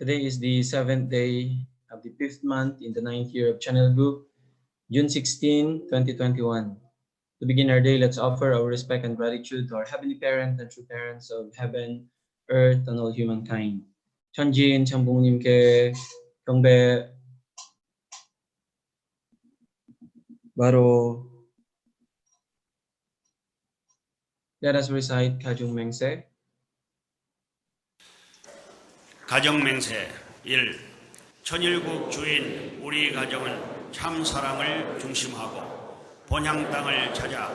Today is the 7th day of the 5th month in the 9th year of Channel Group, June 16, 2021. To begin our day, let's offer our respect and gratitude to our Heavenly Parent and true parents of heaven, earth, and all humankind. 천지인 참부모님께 경배 바로. Let us recite 가정맹세. 가정맹세 1. 천일국 주인 우리 가정은 참 사랑을 중심하고 본향 땅을 찾아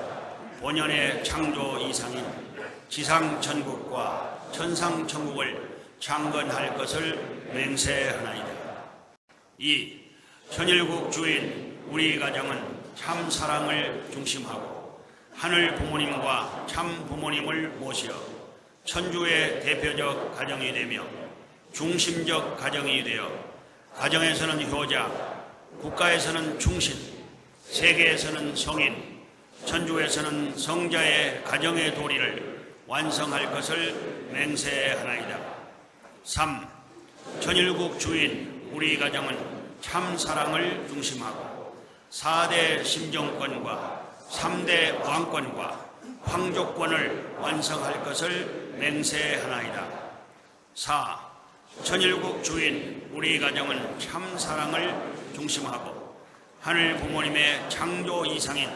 본연의 창조 이상인 지상 천국과 천상 천국을 창건할 것을 맹세하나이다. 2. 천일국 주인 우리 가정은 참 사랑을 중심하고 하늘 부모님과 참 부모님을 모시어 천주의 대표적 가정이 되며 중심적 가정이 되어 가정에서는 효자, 국가에서는 충신, 세계에서는 성인, 천주에서는 성자의 가정의 도리를 완성할 것을 맹세하나이다. 3. 천일국 주인 우리 가정은 참 사랑을 중심하고 4대 심정권과 3대 왕권과 황족권을 완성할 것을 맹세하나이다. 4. 천일국 주인 우리 가정은 참 사랑을 중심하고 하늘 부모님의 창조 이상인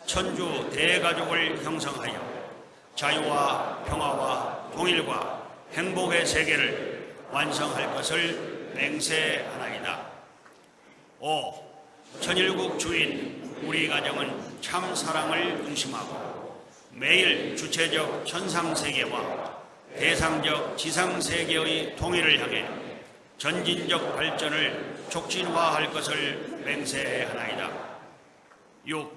천주 대가족을 형성하여 자유와 평화와 통일과 행복의 세계를 완성할 것을 맹세하나이다. 5. 천일국 주인 우리 가정은 참 사랑을 중심하고 매일 주체적 천상세계와 대상적 지상세계의 통일을 향해 전진적 발전을 촉진화할 것을 맹세하나이다. 6.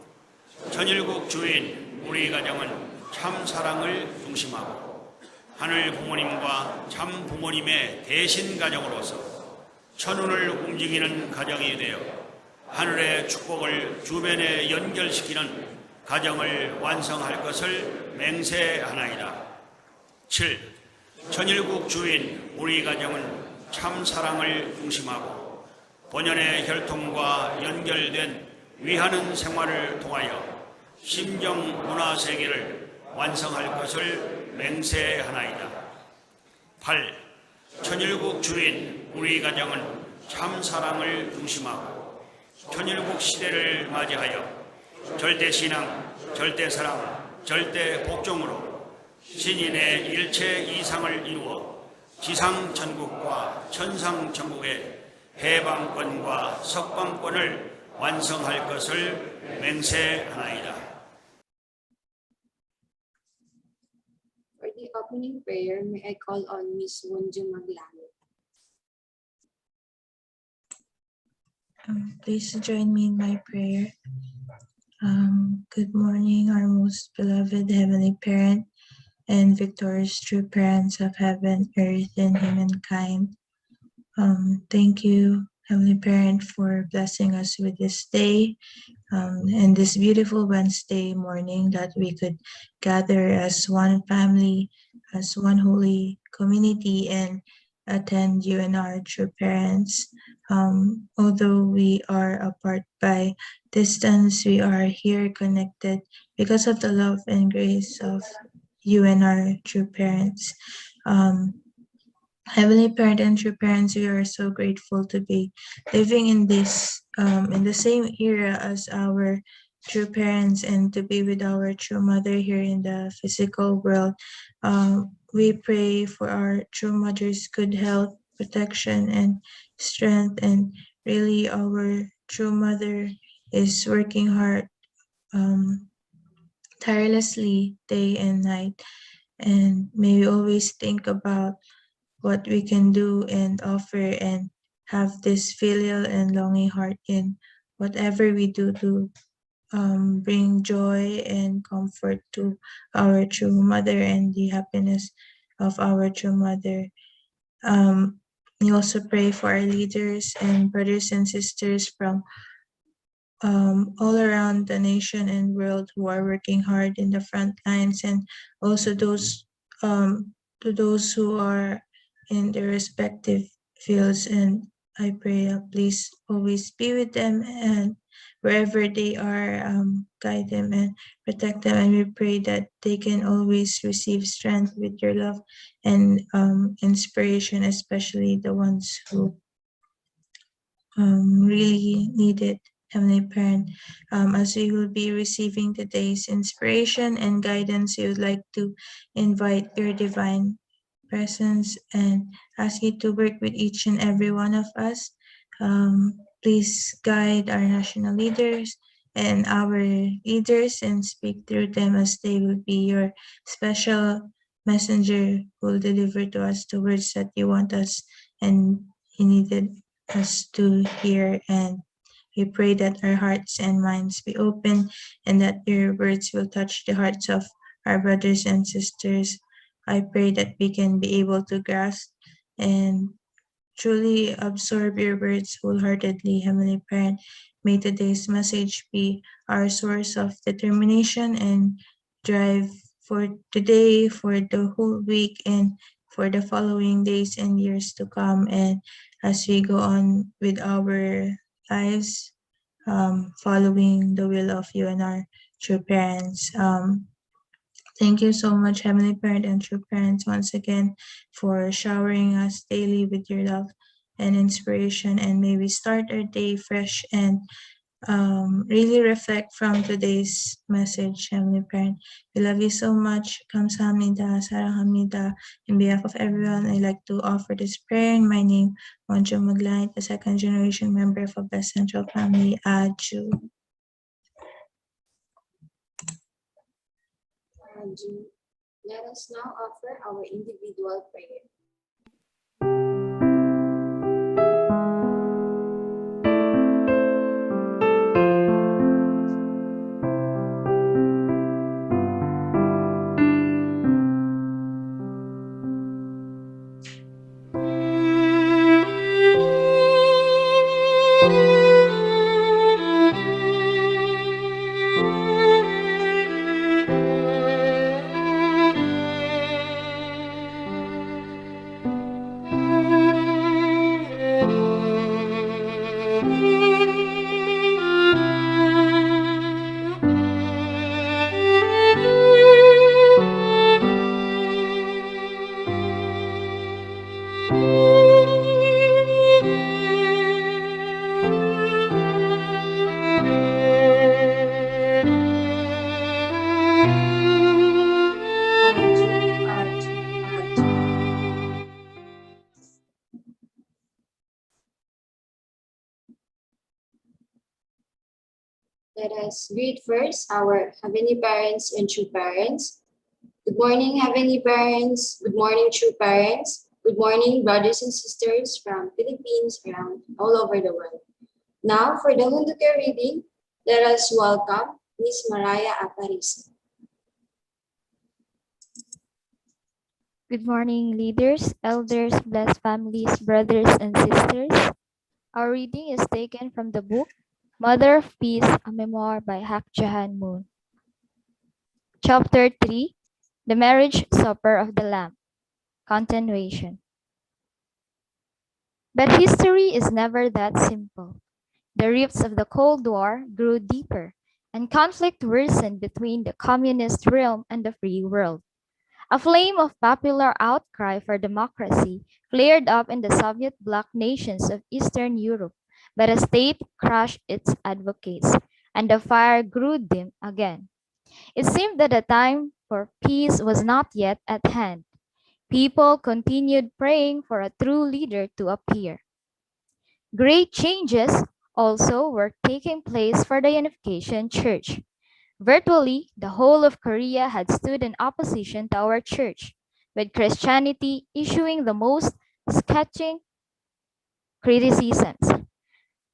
천일국 주인 우리 가정은 참 사랑을 중심하고 하늘 부모님과 참 부모님의 대신 가정으로서 천운을 움직이는 가정이 되어 하늘의 축복을 주변에 연결시키는 가정을 완성할 것을 맹세하나이다. 7. 천일국 주인 우리 가정은 참 사랑을 중심하고 본연의 혈통과 연결된 위하는 생활을 통하여 심정 문화 세계를 완성할 것을 맹세하나이다. 8. 천일국 주인 우리 가정은 참 사랑을 중심하고 천일국 시대를 맞이하여 절대신앙, 절대사랑, 절대복종으로 신인의 일체 이상을 이루어 지상천국과 천상천국의 해방권과 석방권을 완성할 것을 맹세하나이다. For the opening prayer, may I call on Ms. Wonju Maglano. Please join me in my prayer. Good morning, our most beloved Heavenly Parent and victorious true parents of heaven, earth, and humankind. Thank you, Heavenly Parent, for blessing us with this day and this beautiful Wednesday morning that we could gather as one family, as one holy community, and attend you and our true parents. Although we are apart by distance, we are here connected because of the love and grace of you and our true parents. Heavenly Parent and true parents, we are so grateful to be living in this in the same era as our true parents and to be with our true mother here in the physical world. We pray for our true mother's good health, protection, and strength. And really, our true mother is working hard, um, tirelessly, day and night. And may we always think about what we can do and offer and have this filial and longing heart in whatever we do to bring joy and comfort to our true mother and the happiness of our true mother. We also pray for our leaders and brothers and sisters from all around the nation and world who are working hard in the front lines, and also those to those who are in their respective fields. And I pray, please always be with them and wherever they are, guide them and protect them. And we pray that they can always receive strength with your love and inspiration, especially the ones who really needed. Heavenly Parent, as we will be receiving today's inspiration and guidance, we would like to invite your divine presence and ask you to work with each and every one of us. Please guide our national leaders and our leaders and speak through them as they will be your special messenger who will deliver to us the words that you want us and you needed us to hear. And we pray that our hearts and minds be open and that your words will touch the hearts of our brothers and sisters. I pray that we can be able to grasp and truly absorb your words wholeheartedly, Heavenly Parent. May today's message be our source of determination and drive for today, for the whole week, and for the following days and years to come. And as we go on with our lives, following the will of you and our true parents. Thank you so much, Heavenly Parent and true parents, once again for showering us daily with your love and inspiration. And may we start our day fresh and really reflect from today's message, Heavenly Parent. We love you so much. Kamsahamnida, Saranghamnida. In behalf of everyone, I'd like to offer this prayer in my name, Monjo Maglait, a second generation member of the Central Family, Aju. Let us now offer our individual prayer. Let us greet first our Heavenly Parents and true parents. Good morning, Heavenly Parents. Good morning, true parents. Good morning, brothers and sisters from Philippines around all over the world. Now, for the Hunduke reading, let us welcome Miss Mariah Aparisa. Good morning, leaders, elders, blessed families, brothers, and sisters. Our reading is taken from the book Mother of Peace, a Memoir by Hak Jahan Moon. Chapter 3, The Marriage Supper of the Lamb, Continuation. But history is never that simple. The rifts of the Cold War grew deeper, and conflict worsened between the communist realm and the free world. A flame of popular outcry for democracy flared up in the Soviet bloc nations of Eastern Europe, but a state crushed its advocates, and the fire grew dim again. It seemed that the time for peace was not yet at hand. People continued praying for a true leader to appear. Great changes also were taking place for the Unification Church. Virtually, the whole of Korea had stood in opposition to our church, with Christianity issuing the most scathing criticisms.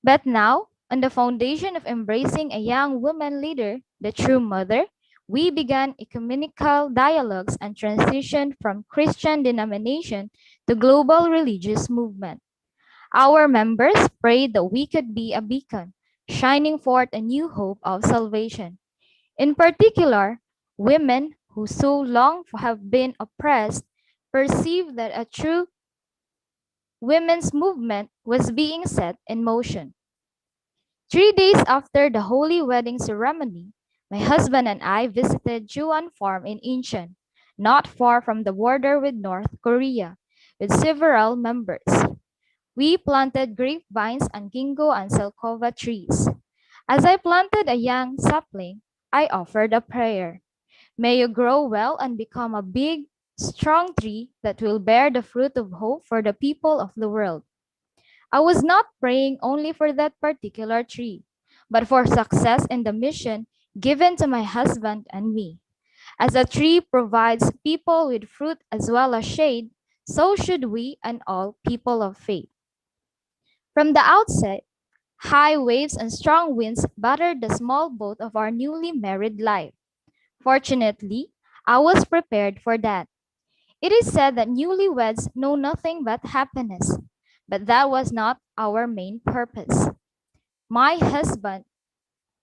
But now, on the foundation of embracing a young woman leader, the true mother, we began ecumenical dialogues and transitioned from Christian denomination to global religious movement. Our members prayed that we could be a beacon, shining forth a new hope of salvation. In particular, women who so long have been oppressed perceived that a true women's movement was being set in motion. 3 days after the holy wedding ceremony, my husband and I visited Juan Farm in Incheon, not far from the border with North Korea, with several members. We planted grapevines and ginkgo and salcova trees. As I planted a young sapling, I offered a prayer. May you grow well and become a big, strong tree that will bear the fruit of hope for the people of the world. I was not praying only for that particular tree, but for success in the mission given to my husband and me. As a tree provides people with fruit as well as shade, so should we and all people of faith. From the outset, high waves and strong winds battered the small boat of our newly married life. Fortunately, I was prepared for that. It is said that newlyweds know nothing but happiness, but that was not our main purpose. My husband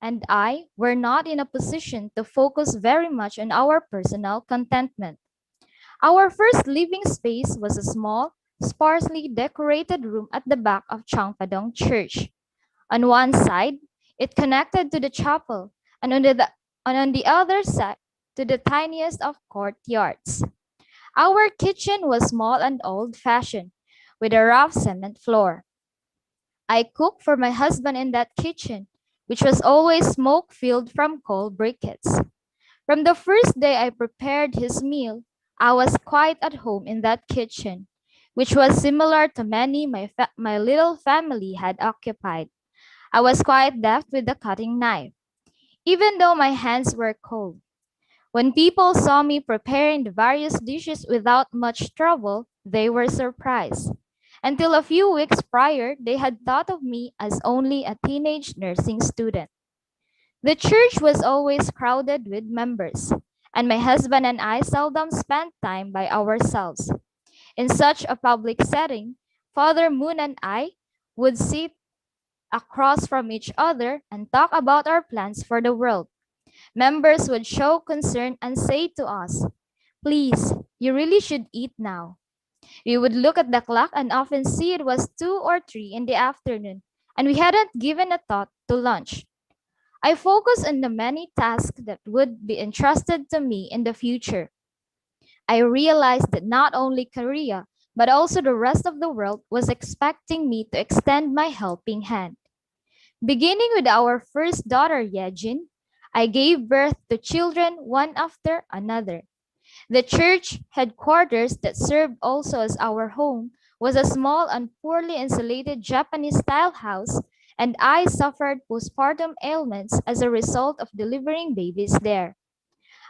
and I were not in a position to focus very much on our personal contentment. Our first living space was a small, sparsely decorated room at the back of Changpadong Church. On one side, it connected to the chapel, and on the other side, to the tiniest of courtyards. Our kitchen was small and old-fashioned, with a rough cement floor. I cooked for my husband in that kitchen, which was always smoke-filled from coal briquettes. From the first day I prepared his meal, I was quite at home in that kitchen, which was similar to many my little family had occupied. I was quite deft with the cutting knife, even though my hands were cold. When people saw me preparing the various dishes without much trouble, they were surprised. Until a few weeks prior, they had thought of me as only a teenage nursing student. The church was always crowded with members, and my husband and I seldom spent time by ourselves. In such a public setting, Father Moon and I would sit across from each other and talk about our plans for the world. Members would show concern and say to us, "Please, you really should eat now." We would look at the clock and often see it was 2 or 3 in the afternoon, and we hadn't given a thought to lunch. I focused on the many tasks that would be entrusted to me in the future. I realized that not only Korea, but also the rest of the world was expecting me to extend my helping hand. Beginning with our first daughter, Yejin, I gave birth to children one after another. The church headquarters that served also as our home was a small and poorly insulated Japanese-style house, and I suffered postpartum ailments as a result of delivering babies there.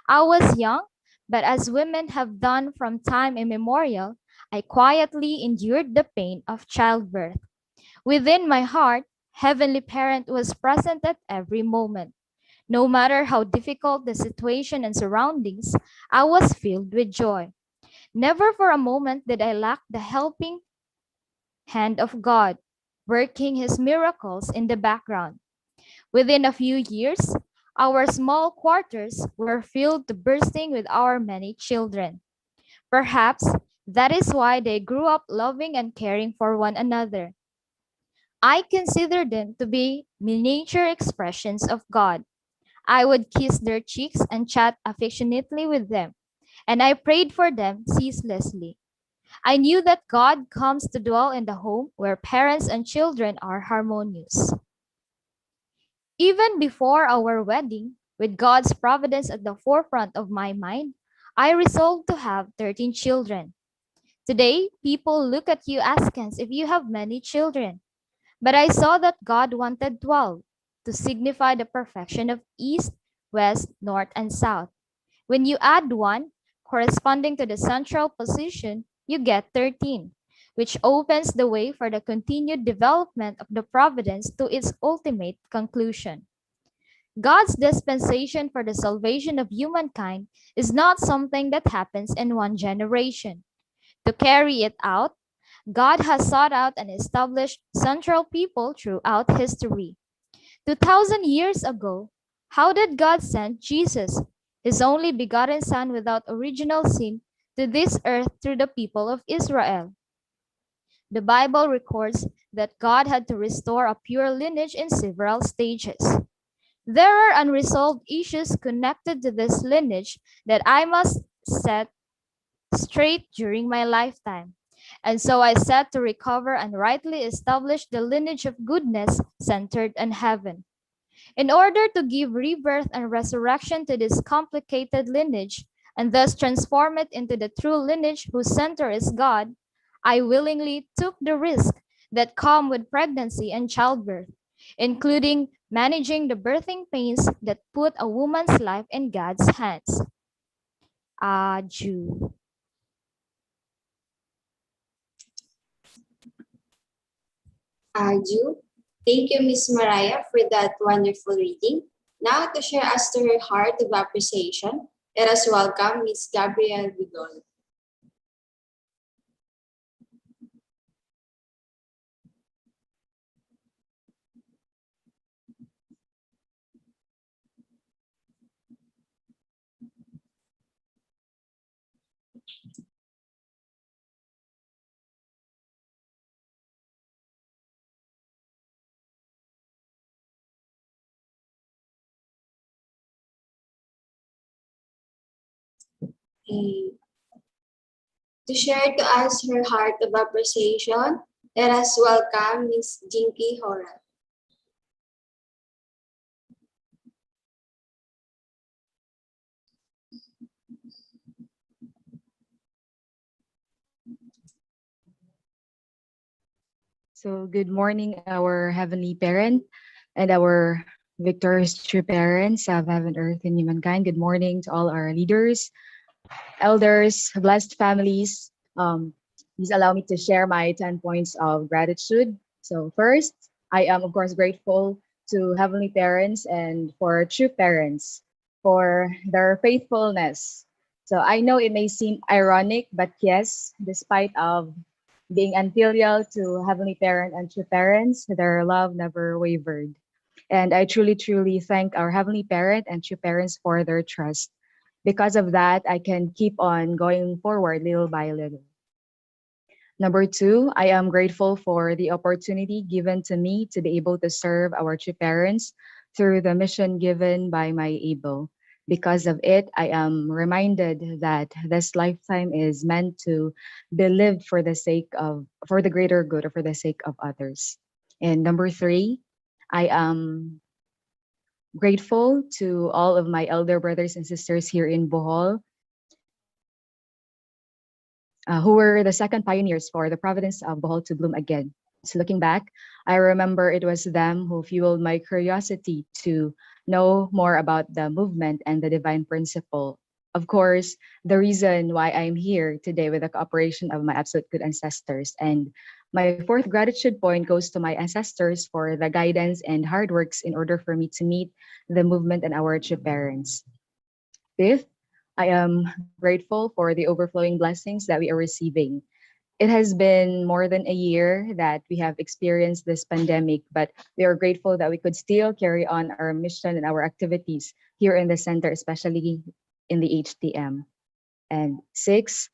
I was young, but as women have done from time immemorial, I quietly endured the pain of childbirth. Within my heart, Heavenly Parent was present at every moment. No matter how difficult the situation and surroundings, I was filled with joy. Never for a moment did I lack the helping hand of God, working his miracles in the background. Within a few years, our small quarters were filled to bursting with our many children. Perhaps that is why they grew up loving and caring for one another. I consider them to be miniature expressions of God. I would kiss their cheeks and chat affectionately with them. and I prayed for them ceaselessly. I knew that God comes to dwell in the home where parents and children are harmonious. Even before our wedding, with God's providence at the forefront of my mind, I resolved to have 13 children. Today, people look at you askance if you have many children. But I saw that God wanted 12 to signify the perfection of east, west, north, and south. When you add one, corresponding to the central position, you get 13, which opens the way for the continued development of the providence to its ultimate conclusion. God's dispensation for the salvation of humankind is not something that happens in one generation. To carry it out, God has sought out and established central people throughout history. 2,000 years ago, how did God send Jesus, his only begotten Son without original sin, to this earth through the people of Israel? The Bible records that God had to restore a pure lineage in several stages. There are unresolved issues connected to this lineage that I must set straight during my lifetime. And so I set to recover and rightly establish the lineage of goodness centered in heaven. In order to give rebirth and resurrection to this complicated lineage, and thus transform it into the true lineage whose center is God, I willingly took the risk that come with pregnancy and childbirth, including managing the birthing pains that put a woman's life in God's hands. Adieu. Aju. Thank you, Miss Mariah, for that wonderful reading. Now, to share us to her heart of appreciation, let us welcome Miss Gabrielle Vidal. Mm, To share to us her heart of appreciation, let us welcome Miss Jinky Horan. So, good morning, our Heavenly Parent and our victorious true parents of heaven, earth, and humankind. Good morning to all our leaders, elders, blessed families. Please allow me to share my 10 points of gratitude. So, first, I am, of course, grateful to Heavenly Parents and for true parents for their faithfulness. So, I know it may seem ironic, but yes, despite of being unfilial to Heavenly Parent and true parents, their love never wavered. And I truly, truly thank our Heavenly Parent and true parents for their trust. Because of that, I can keep on going forward little by little. Number two, I am grateful for the opportunity given to me to be able to serve our true parents through the mission given by my able. Because of it, I am reminded that this lifetime is meant to be lived for for the greater good or for the sake of others. And number three, I am grateful to all of my elder brothers and sisters here in Bohol who were the second pioneers for the province of Bohol to bloom again. So looking back, I remember it was them who fueled my curiosity to know more about the movement and the divine principle. Of course, the reason why I'm here today with the cooperation of my absolute good ancestors. And my fourth gratitude point goes to my ancestors for the guidance and hard works in order for me to meet the movement and our true parents. Fifth, I am grateful for the overflowing blessings that we are receiving. It has been more than a year that we have experienced this pandemic, but we are grateful that we could still carry on our mission and our activities here in the center, especially in the HTM. And six,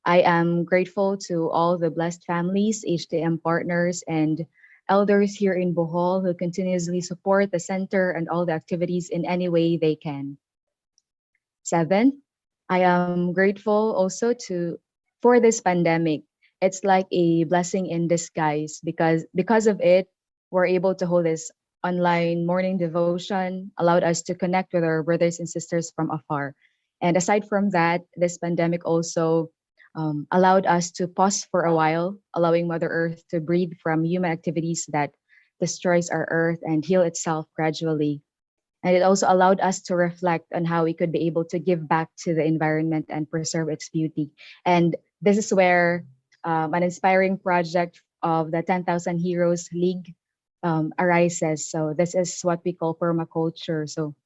I am grateful to all the blessed families, HTM partners, and elders here in Bohol who continuously support the center and all the activities in any way they can. Seven, I am grateful also for this pandemic. It's like a blessing in disguise because of it, we're able to hold this online morning devotion, allowed us to connect with our brothers and sisters from afar. And aside from that, this pandemic also allowed us to pause for a while, allowing Mother Earth to breathe from human activities that destroys our earth and heal itself gradually. And it also allowed us to reflect on how we could be able to give back to the environment and preserve its beauty. And this is where an inspiring project of the 10,000 Heroes League arises. So this is what we call permaculture. So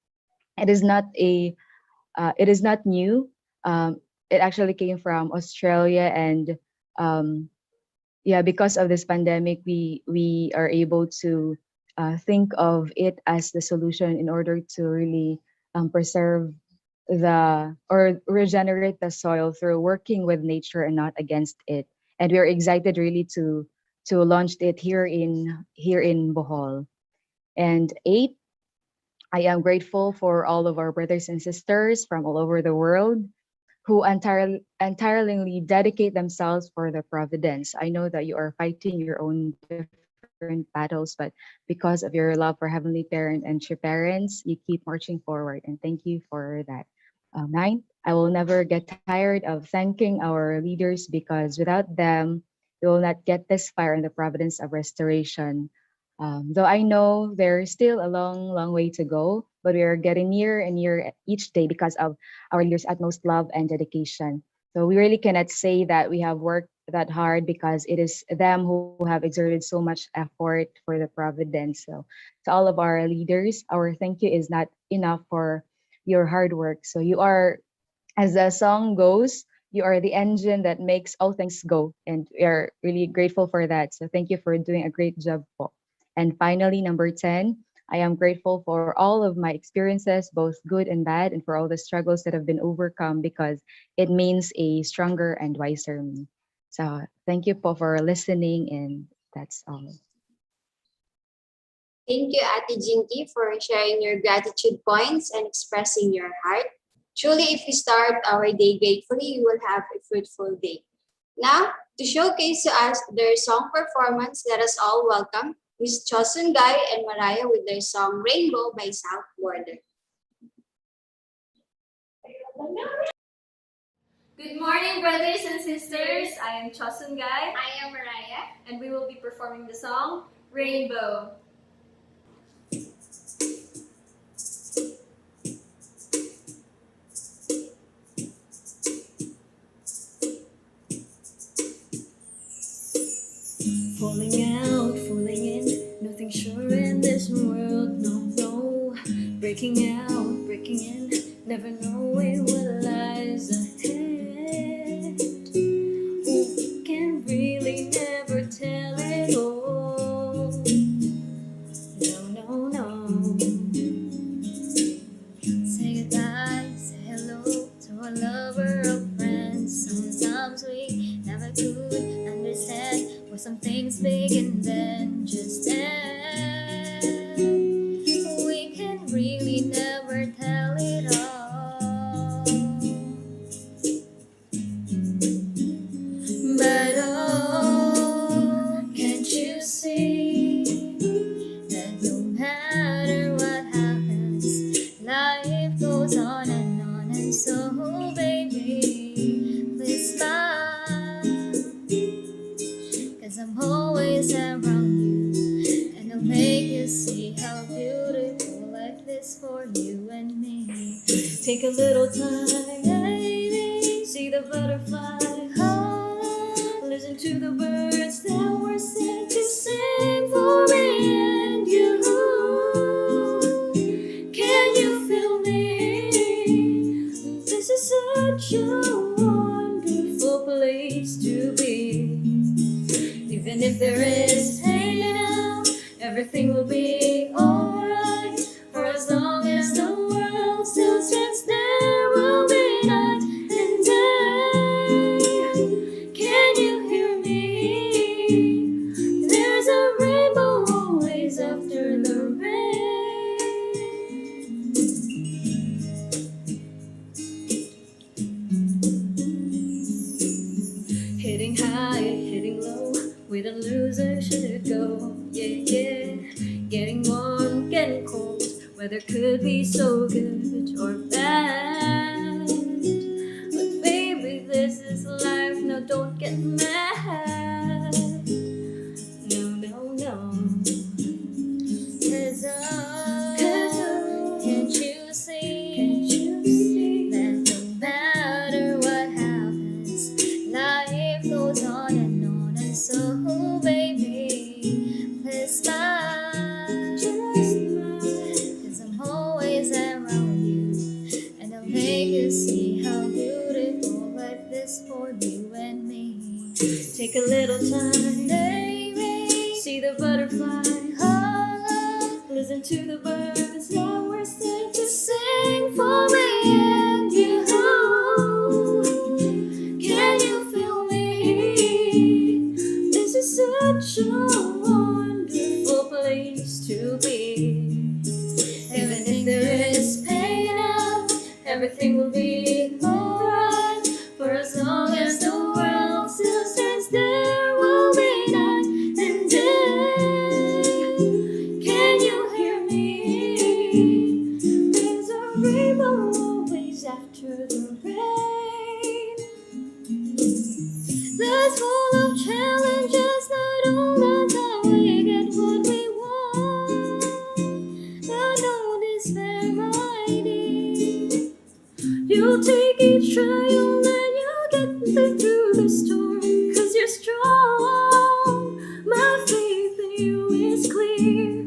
it is not it is not new. It actually came from Australia, and um, yeah, because of this pandemic, we are able to think of it as the solution in order to really preserve or regenerate the soil through working with nature and not against it. And we're excited really to launch it here in Bohol. And eight, I am grateful for all of our brothers and sisters from all over the world who entirely dedicate themselves for the providence. I know that you are fighting your own different battles, but because of your love for Heavenly Parent and your parents, you keep marching forward. And thank you for that. Nine, I will never get tired of thanking our leaders because without them, we will not get this fire in the providence of restoration. Though I know there's still a long, long way to go, but we are getting nearer and nearer each day because of our leaders' utmost love and dedication. So we really cannot say that we have worked that hard because it is them who have exerted so much effort for the providence. So to all of our leaders, our thank you is not enough for your hard work. So you are, as the song goes, you are the engine that makes all things go. And we are really grateful for that. So thank you for doing a great job, po. And finally, number 10, I am grateful for all of my experiences, both good and bad, and for all the struggles that have been overcome because it means a stronger and wiser me. So thank you po for listening, and that's all. Thank you, Ate Jinky, for sharing your gratitude points and expressing your heart. Truly, if we start our day gratefully, you will have a fruitful day. Now, to showcase to us their song performance, let us all welcome Miss Chosun Guy and Mariah with their song Rainbow by South Border. Good morning, brothers and sisters. I am Chosun Guy. I am Mariah. And we will be performing the song Rainbow. Falling out, falling in, nothing sure in this world, no. Breaking out, breaking in, never knowing what lies ahead. We can really never tell it all. No. Say goodbye, say hello to our lover of friends. Sometimes we never could understand why some things begin then just end. We can really never tell it all. But oh, can't you see that no matter what happens, life goes on, and so baby, please smile, 'cause I'm always around you, and I'll make you see how beautiful life is for you and me. Take a little time, baby, see the butterfly, listen to the birds that were sent to sing for me and you. Can you feel me? This is such a wonderful place to be. Even if there is pain now, everything will be alright. For as long as the world still stands, there will be night and day. Can you hear me? loser should go. Yeah, yeah. Getting warm, getting cold. Weather could be so good or bad. But baby, this is life. No, don't get mad. No, no, no. 'Cause can't you see that no matter what happens, life goes on and on. And so, baby, please smile, just smile. 'Cause I'm always around you, and I'll make you see how beautiful life is for you and me. Take a little time, baby, see the butterfly. Listen to the birds that were sent to sing for me and you. Can you feel me? This is such a wonderful place to be. Even if there is pain now, everything will be alright. For as long as the world still stands, there will be night and day. Can you hear me? There's a rainbow always after the rain. Life's full of challenges, not all the time we get what we want. But don't despair, my dear. You'll take each trial and you'll get through the storm. 'Cause you're strong, my faith in you is clear.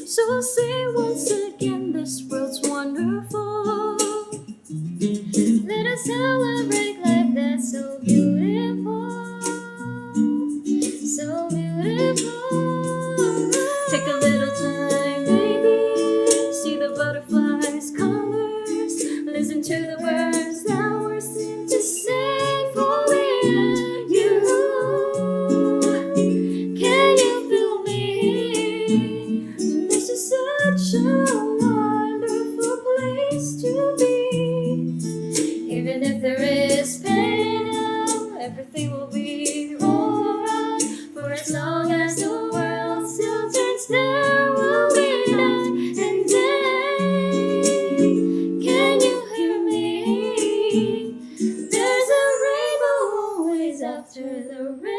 So say once again, this world's wonderful. Let us celebrate life that's so beautiful, so beautiful. Take a little time, baby, see the butterflies' colors. Listen to the birds that were sent to sing for me and you. Can you feel me? This is such a wonderful place to be. Even if there is pain now, everything will be alright. For as long as the world still turns, there will be night and day. Can you hear me? There's a rainbow always after the rain.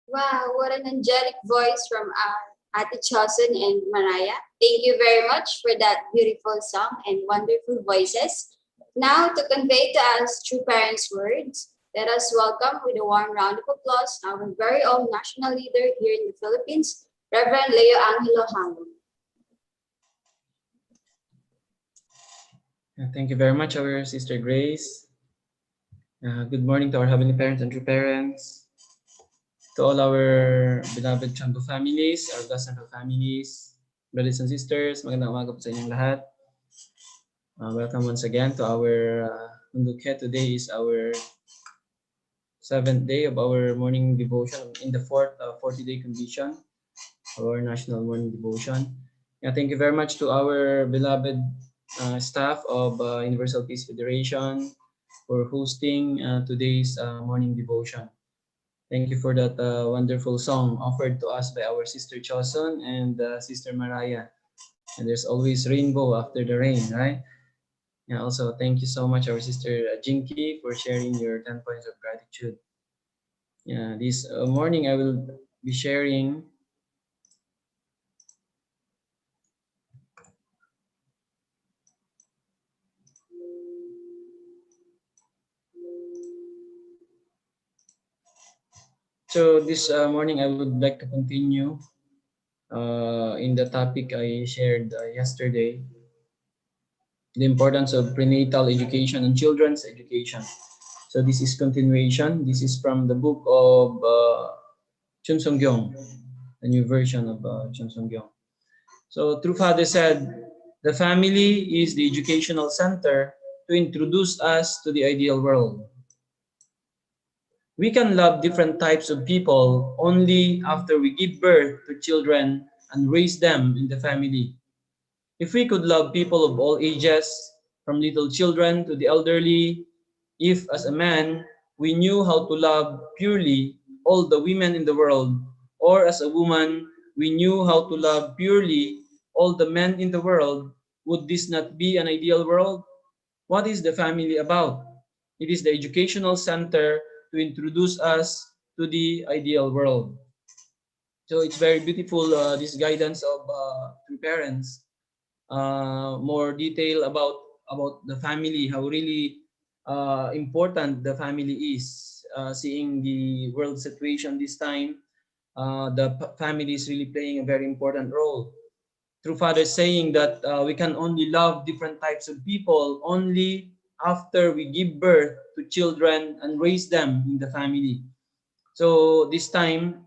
Wow, what an angelic voice from our Ate Chosen and Mariah. Thank you very much for that beautiful song and wonderful voices. Now, to convey to us true parents' words, let us welcome with a warm round of applause our very own national leader here in the Philippines, Reverend Leo Angelo Halo. Thank you very much, our Sister Grace. Good morning to our heavenly parents and true parents. To all our beloved Chanto families, our Gasanto families, brothers and sisters, magandang umaga po sa inyong lahat. Welcome once again to our Mundukhe. Today is our 7th day of our morning devotion in the 40-day condition, our national morning devotion. Thank you very much to our beloved staff of Universal Peace Federation for hosting today's morning devotion. Thank you for that wonderful song offered to us by our Sister Choson and Sister Mariah. And there's always rainbow after the rain, right? Yeah, also, thank you so much, our Sister Jinky, for sharing your 10 points of gratitude. Yeah, this morning I will be sharing So this morning I would like to continue in the topic I shared yesterday, the importance of prenatal education and children's education. So this is continuation. This is from the book of Chun Sung-gyong, the new version of Chun Sung-gyong. So True Father said, the family is the educational center to introduce us to the ideal world. We can love different types of people only after we give birth to children and raise them in the family. If we could love people of all ages, from little children to the elderly. If, as a man, we knew how to love purely all the women in the world, or as a woman, we knew how to love purely all the men in the world, would this not be an ideal world? What is the family about? It is the educational center to introduce us to the ideal world. So it's very beautiful, this guidance of true parents. More detail about the family, how really important the family is. Seeing the world situation this time, the family is really playing a very important role. Through Father saying that we can only love different types of people only after we give birth to children and raise them in the family. So this time,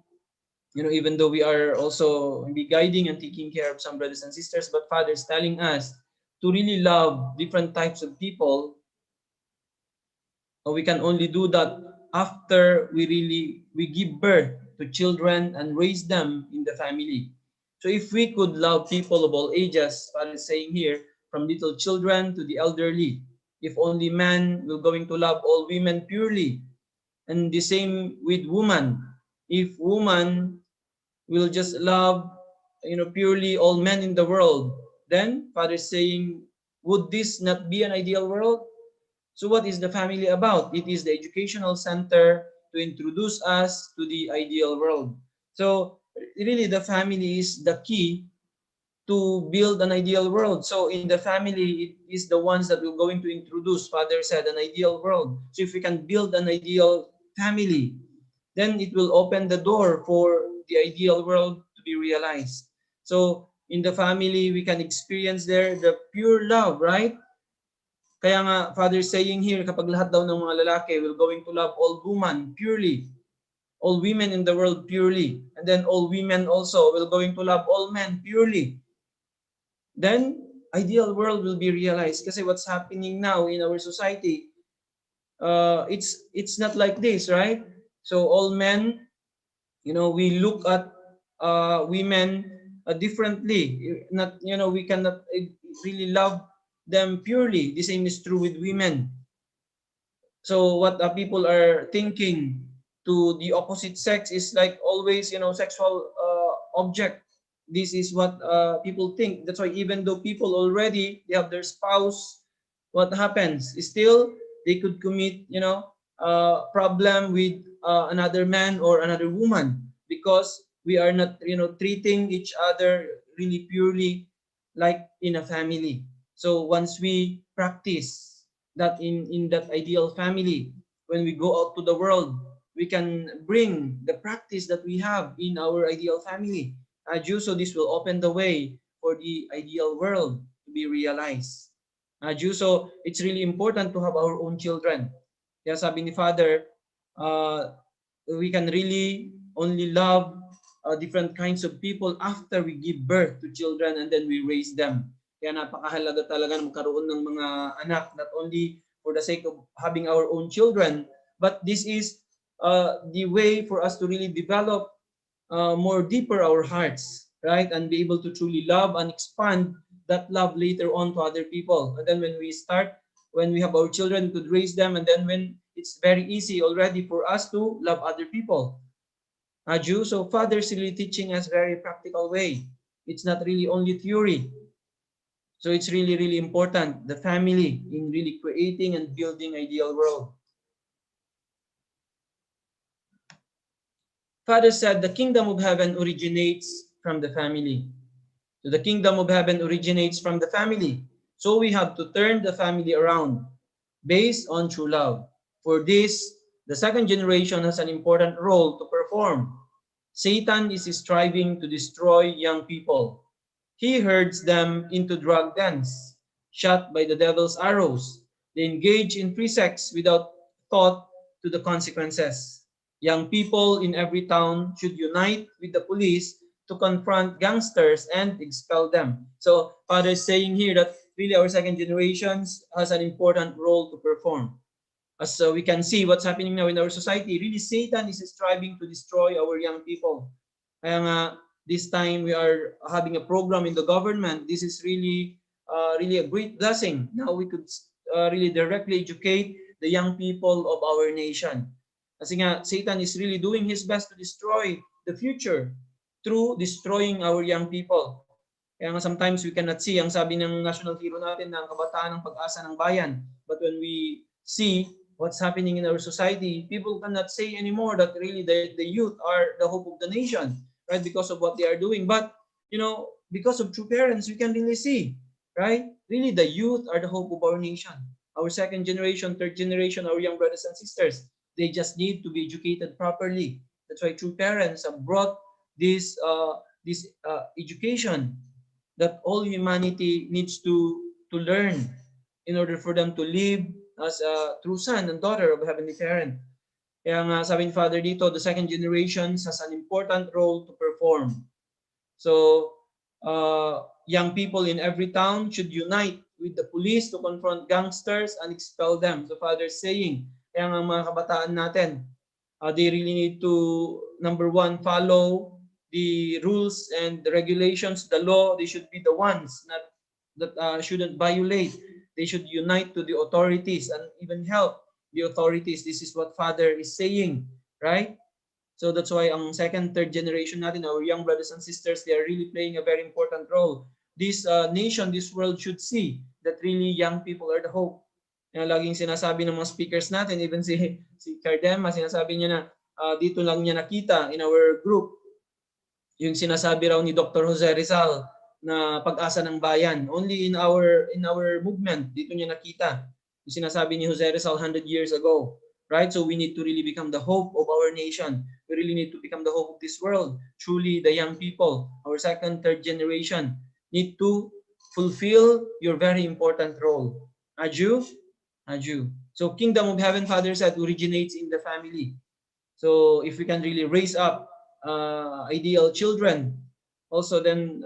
even though we are also be guiding and taking care of some brothers and sisters, but Father is telling us to really love different types of people. We can only do that after we give birth to children and raise them in the family. So if we could love people of all ages, Father is saying here, from little children to the elderly, if only man will going to love all women purely, and the same with woman, if woman will just love, purely all men in the world, then Father is saying, would this not be an ideal world? So what is the family about? It is the educational center to introduce us to the ideal world. So really the family is the key to build an ideal world. So in the family, it is the ones that we're going to introduce, Father said, an ideal world. So if we can build an ideal family, then it will open the door for the ideal world to be realized. So in the family, we can experience there the pure love, right? Kaya nga, Father saying here, kapag lahat daw ng mga lalaki will going to love all women purely, all women in the world purely, and then all women also will going to love all men purely, then ideal world will be realized. Kasi what's happening now in our society, it's not like this, right? So all men, we look at women differently. Not, we cannot really love them purely. The same is true with women. So what people are thinking to the opposite sex is like always, sexual object. This is what people think. That's why even though people already they have their spouse, what happens? Still, they could commit, problem with another man or another woman because we are not, treating each other really purely like in a family. So once we practice that in that ideal family, when we go out to the world, we can bring the practice that we have in our ideal family. So this will open the way for the ideal world to be realized. So it's really important to have our own children. Kaya sabi ni Father, we can really only love different kinds of people after we give birth to children and then we raise them. Kaya napakahalaga talaga ng magkaroon ng mga anak, not only for the sake of having our own children, but this is the way for us to really develop more deeper our hearts, right? And be able to truly love and expand that love later on to other people. And then when we have our children, we could raise them, and then when it's very easy already for us to love other people. So Father's really teaching us very practical way. It's not really only theory. So it's really, really important, the family in really creating and building ideal world. Father said the kingdom of heaven originates from the family. So the kingdom of heaven originates from the family. So we have to turn the family around based on true love. For this, the second generation has an important role to perform. Satan is striving to destroy young people. He herds them into drug dens, shot by the devil's arrows. They engage in free sex without thought to the consequences. Young people in every town should unite with the police to confront gangsters and expel them. So Father is saying here that really our second generations has an important role to perform. As we can see what's happening now in our society, really Satan is striving to destroy our young people. Kaya nga, this time we are having a program in the government. This is really really a great blessing. Now we could really directly educate the young people of our nation. Kasi nga, Satan is really doing his best to destroy the future through destroying our young people. Kaya nga sometimes we cannot see, ang sabi ng national hero natin na ang kabataan ng pag-asa ng bayan. But when we see what's happening in our society, people cannot say anymore that really the youth are the hope of the nation, right? Because of what they are doing. But, you know, because of true parents, we can really see, right? Really, the youth are the hope of our nation. Our second generation, third generation, our young brothers and sisters, they just need to be educated properly. That's why true parents have brought this education that all humanity needs to learn in order for them to live as a true son and daughter of Heavenly Parent. Kaya nga sabi ni Father dito, the second generation has an important role to perform. So, young people in every town should unite with the police to confront gangsters and expel them. So, Father is saying, kaya nga mga kabataan natin, they really need to, number one, follow the rules and the regulations, the law. They should be the ones that shouldn't violate. They should unite to the authorities and even help the authorities. This is what Father is saying, right? So that's why ang second, third generation natin, our young brothers and sisters, they are really playing a very important role. This nation, this world should see that really young people are the hope. Laging sinasabi ng mga speakers natin, even si Cardema, sinasabi niya na dito lang niya nakita in our group, yung sinasabi raw ni Dr. Jose Rizal na pag-asa ng bayan. Only in our movement, dito niya nakita. Yung sinasabi ni Jose Rizal 100 years ago. Right? So we need to really become the hope of our nation. We really need to become the hope of this world. Truly, the young people, our second, third generation, need to fulfill your very important role. Aju? Aju. So Kingdom of Heaven, Father said, originates in the family. So if we can really raise up ideal children, also then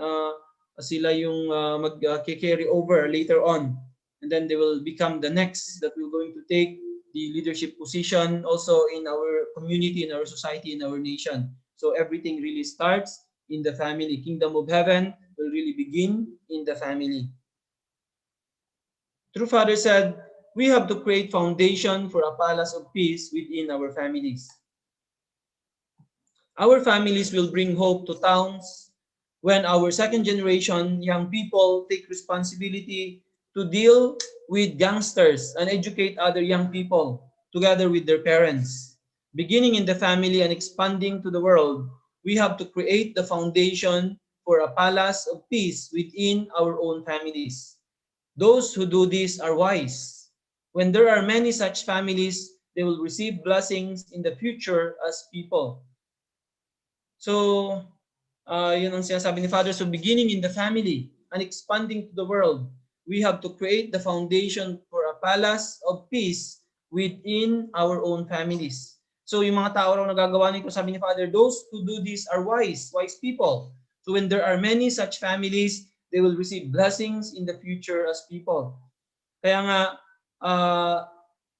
sila yung mag-carry over later on. And then they will become the next that we're going to take the leadership position also in our community, in our society, in our nation. So everything really starts in the family. Kingdom of Heaven will really begin in the family. True Father said, we have to create foundation for a palace of peace within our families. Our families will bring hope to towns when our second generation young people take responsibility to deal with gangsters and educate other young people together with their parents. Beginning in the family and expanding to the world, we have to create the foundation for a palace of peace within our own families. Those who do this are wise. When there are many such families, they will receive blessings in the future as people. So, yun ang sinasabi ni Father. So, beginning in the family and expanding to the world, we have to create the foundation for a palace of peace within our own families. So, yung mga tao raw nagagawa nito, sabi ni Father, those who do this are wise people. So, when there are many such families, they will receive blessings in the future as people. Kaya nga,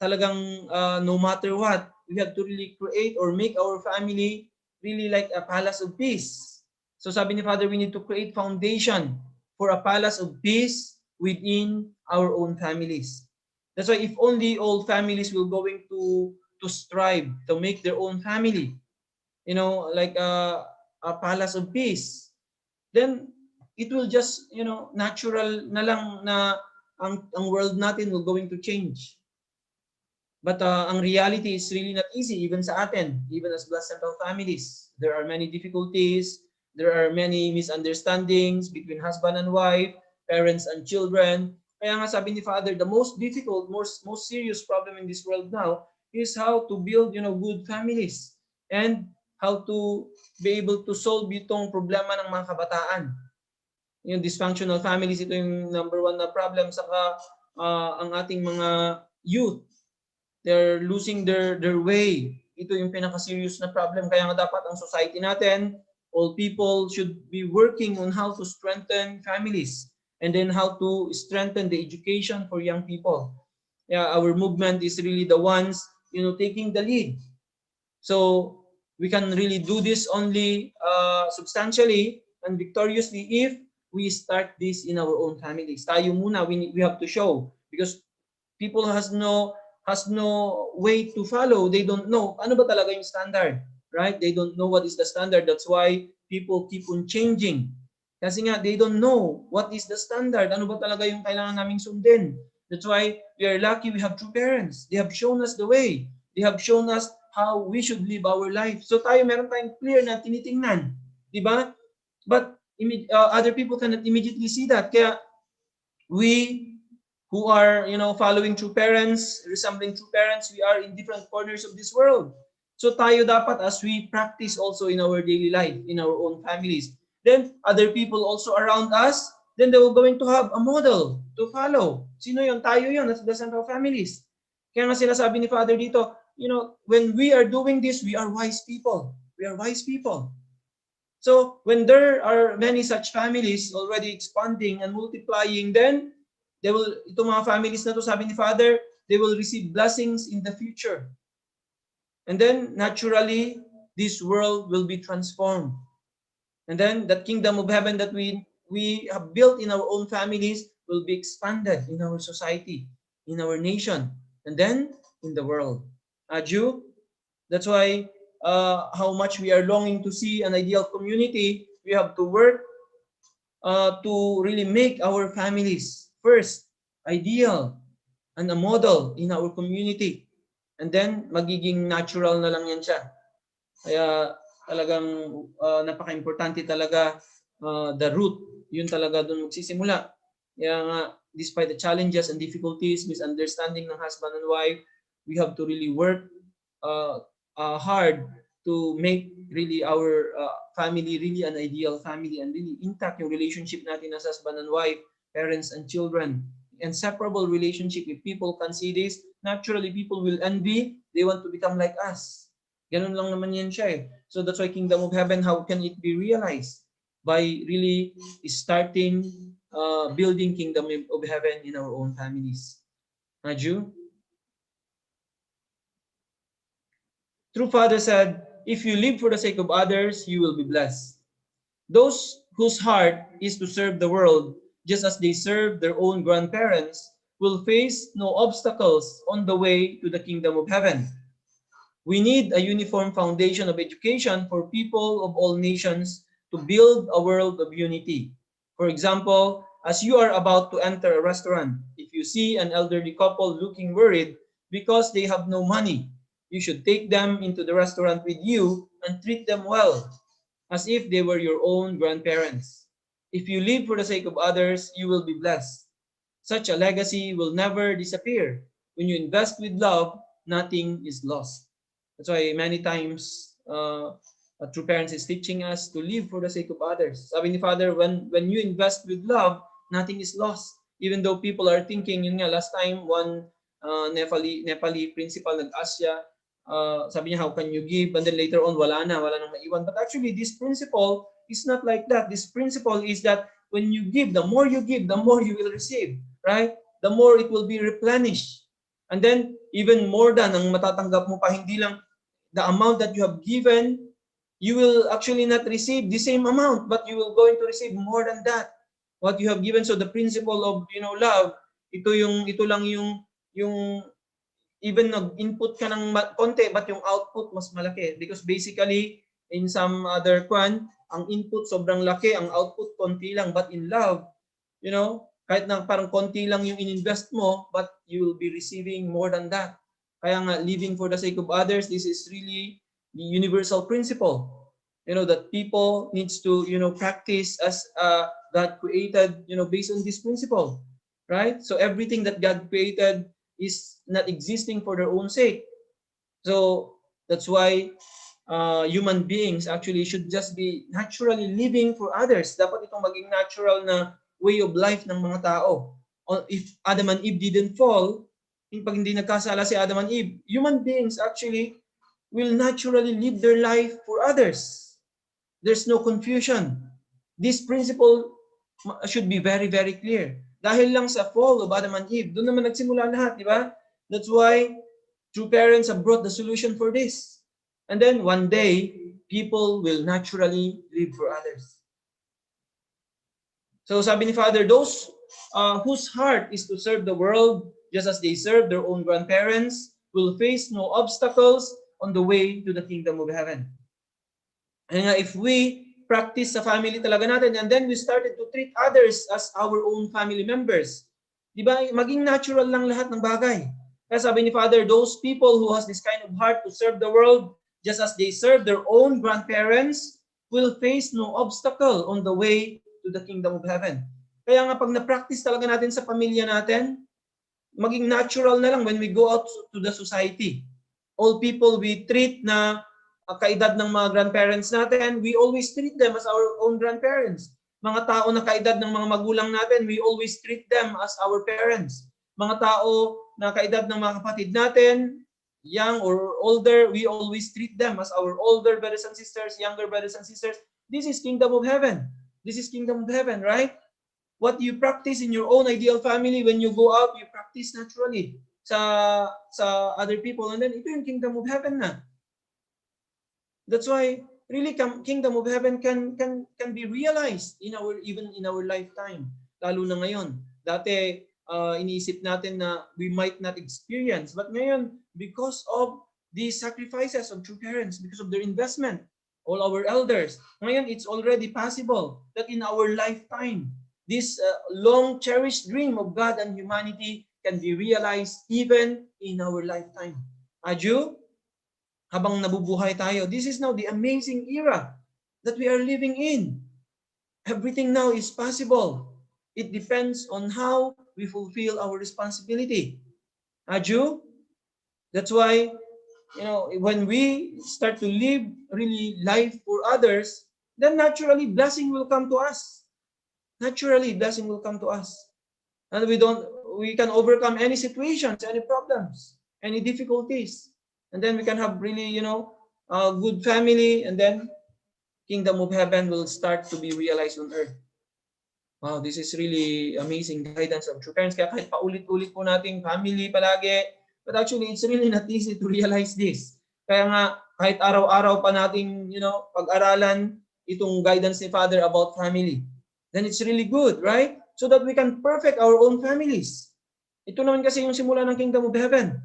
talagang no matter what, we have to really create or make our family really like a palace of peace. So sabi ni Father, we need to create foundation for a palace of peace within our own families. That's why if only all families will going to strive to make their own family, you know, like a palace of peace, then it will just, you know, natural na lang na ang world natin will going to change. But ang reality is really not easy, even sa atin, even as Blessed Central families. There are many difficulties, there are many misunderstandings between husband and wife, parents and children. Kaya nga sabi ni Father, the most difficult, most serious problem in this world now is how to build, you know, good families and how to be able to solve itong problema ng mga kabataan. Yung dysfunctional families, ito yung number one na problem. Saka ang ating mga youth, they're losing their way. Ito yung pinaka-serious na problem. Kaya nga dapat ang society natin, all people should be working on how to strengthen families and then how to strengthen the education for young people. Yeah, our movement is really the ones, you know, taking the lead. So we can really do this only substantially and victoriously if we start this in our own families. Tayo muna, we have to show, because people has no way to follow. They don't know ano ba talaga yung standard, right? They don't know what is the standard. That's why people keep on changing. Kasi nga, they don't know what is the standard. Ano ba talaga yung kailangan naming sundin? That's why we are lucky we have true parents. They have shown us the way. They have shown us how we should live our life. So tayo, meron tayong clear na tinitingnan. Di ba? But other people cannot immediately see that. Kaya we who are, following true parents, resembling true parents, we are in different corners of this world. So tayo dapat, as we practice also in our daily life, in our own families, then other people also around us, then they will going to have a model to follow. Sino yun? Tayo yun. That's the central families. Kaya nga sinasabi ni Father dito, when we are doing this, we are wise people. We are wise people. So when there are many such families already expanding and multiplying, then they will, itong mga families na to, sabi ni Father, they will receive blessings in the future. And then naturally, this world will be transformed. And then that kingdom of heaven that we have built in our own families will be expanded in our society, in our nation, and then in the world. Aju, that's why how much we are longing to see an ideal community, we have to work to really make our families first ideal and a model in our community. And then magiging natural na lang yan siya. Kaya talagang napaka-importante talaga the root. Yun talaga doon magsisimula. Kaya nga, despite the challenges and difficulties, misunderstanding ng husband and wife, we have to really work hard to make really our family really an ideal family and really intact yung relationship natin as husband and wife, parents and children. Inseparable relationship. If people can see this, naturally people will envy. They want to become like us. Ganun lang naman yan siya eh. So that's why Kingdom of Heaven, how can it be realized? By really starting building Kingdom of Heaven in our own families. Maju? True Father said, if you live for the sake of others, you will be blessed. Those whose heart is to serve the world, just as they serve their own grandparents, will face no obstacles on the way to the Kingdom of Heaven. We need a uniform foundation of education for people of all nations to build a world of unity. For example, as you are about to enter a restaurant, if you see an elderly couple looking worried because they have no money, you should take them into the restaurant with you and treat them well, as if they were your own grandparents. If you live for the sake of others, you will be blessed. Such a legacy will never disappear. When you invest with love, nothing is lost. That's why many times true parents is teaching us to live for the sake of others. Sabi ni Father, when you invest with love, nothing is lost. Even though people are thinking, yun nga, last time, one Nepali principal nag-ask siya, sabi niya, how can you give? And then later on, wala nang maiwan. But actually, this principle is not like that. This principle is that when you give, the more you give, the more you will receive, right? The more it will be replenished. And then, even more than ang matatanggap mo pa, hindi lang the amount that you have given, you will actually not receive the same amount, but you will going to receive more than that. What you have given. So the principle of, love, ito lang yung even nag-input ka ng konti, but yung output mas malaki. Because basically, in some other ang input sobrang laki, ang output konti lang. But in love, kahit na parang konti lang yung ininvest mo, but you will be receiving more than that. Kaya nga, living for the sake of others, this is really the universal principle. That people needs to, practice as God created, based on this principle. Right? So everything that God created is not existing for their own sake. So that's why human beings actually should just be naturally living for others. Dapat itong maging natural na way of life ng mga tao. If Adam and Eve didn't fall, pag hindi nagkasala si Adam and Eve, human beings actually will naturally live their life for others. There's no confusion. This principle should be very, very clear. Dahil lang sa fall of Adam and Eve, doon naman nagsimula lahat, di ba? That's why true parents have brought the solution for this. And then one day, people will naturally live for others. So sabi ni Father, those whose heart is to serve the world just as they serve their own grandparents will face no obstacles on the way to the kingdom of heaven. And if we practice sa family talaga natin, and then we started to treat others as our own family members, di ba, maging natural lang lahat ng bagay. Kaya sabi ni Father, those people who has this kind of heart to serve the world, just as they serve their own grandparents, will face no obstacle on the way to the kingdom of heaven. Kaya nga pag na-practice talaga natin sa pamilya natin, maging natural na lang when we go out to the society. All people we treat na kaedad ng mga grandparents natin, we always treat them as our own grandparents. Mga tao na kaedad ng mga magulang natin, we always treat them as our parents. Mga tao na kaedad ng mga kapatid natin, young or older, we always treat them as our older brothers and sisters, younger brothers and sisters. This is kingdom of heaven. This is kingdom of heaven, right? What you practice in your own ideal family, when you go out, you practice naturally sa other people. And then ito yung kingdom of heaven na. That's why really kingdom of heaven can be realized even in our lifetime. Lalo na ngayon. Dati iniisip natin na we might not experience, but ngayon because of the sacrifices of true parents, because of their investment, all our elders, ngayon it's already possible that in our lifetime this long cherished dream of God and humanity can be realized even in our lifetime. Aju, habang nabubuhay tayo, this is now the amazing era that we are living in. Everything now is possible. It depends on how we fulfill our responsibility. Aju, that's why, when we start to live really life for others, then naturally blessing will come to us. Naturally, blessing will come to us. And we can overcome any situations, any problems, any difficulties. And then we can have really, a good family, and then kingdom of heaven will start to be realized on earth. Wow, this is really amazing guidance of true parents. Kaya kahit paulit-ulit po nating family palagi, but actually it's really not easy to realize this. Kaya nga, kahit araw-araw pa nating, pag-aralan itong guidance ni Father about family, then it's really good, right? So that we can perfect our own families. Ito naman kasi yung simula ng kingdom of heaven.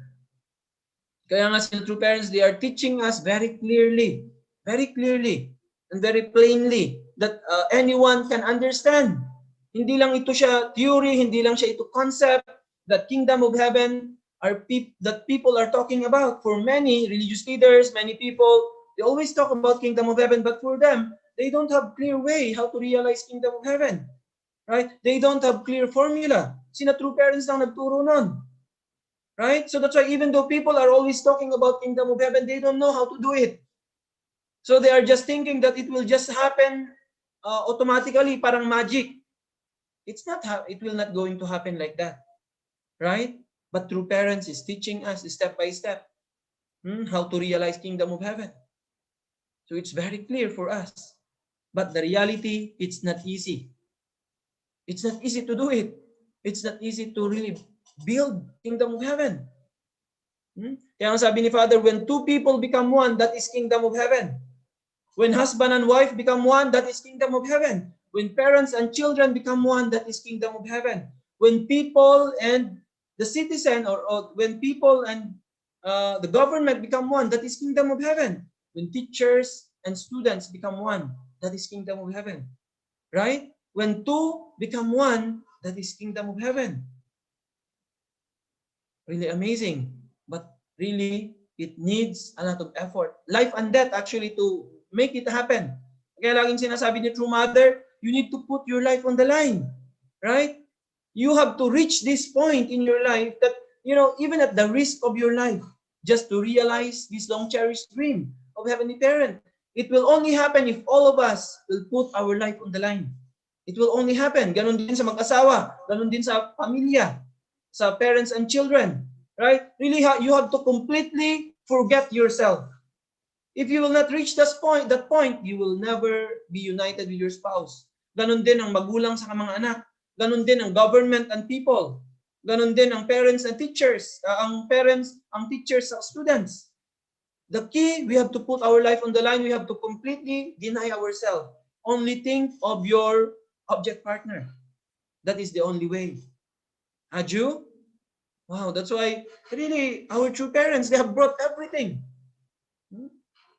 Kaya nga sa true parents, they are teaching us very clearly, and very plainly that anyone can understand. Hindi lang ito siya theory, hindi lang siya ito concept, that kingdom of heaven that people are talking about. For many religious leaders, many people, they always talk about kingdom of heaven, but for them, they don't have clear way how to realize kingdom of heaven. Right? They don't have clear formula. Sina true parents lang nagturo nun. Right? So that's why even though people are always talking about kingdom of heaven, they don't know how to do it. So they are just thinking that it will just happen automatically, parang magic. It will not going to happen like that. Right? But true parents is teaching us step by step how to realize kingdom of heaven. So it's very clear for us. But the reality, it's not easy. It's not easy to do it. It's not easy to really build kingdom of heaven. Kaya ang sabi ni Father, when two people become one, that is kingdom of heaven. When husband and wife become one, that is kingdom of heaven. When parents and children become one, that is kingdom of heaven. When people and the citizen, or when people and the government become one, that is kingdom of heaven. When teachers and students become one, that is kingdom of heaven. Right? When two become one, that is kingdom of heaven. Really amazing. But really, it needs a lot of effort. Life and death actually to make it happen. Kaya laging sinasabi ni True Mother, you need to put your life on the line. Right? You have to reach this point in your life that, even at the risk of your life, just to realize this long-cherished dream of Heavenly Parent. It will only happen if all of us will put our life on the line. It will only happen. Ganon din sa mag-asawa. Ganon din sa pamilya. Sa parents and children. Right? Really, you have to completely forget yourself. If you will not reach that point, you will never be united with your spouse. Ganon din ang magulang sa mga anak. Ganon din ang government and people. Ganon din ang parents and teachers. Ang parents, ang teachers sa students. The key, we have to put our life on the line. We have to completely deny ourselves. Only think of your object partner. That is the only way. Aju? Wow, that's why really our true parents, they have brought everything.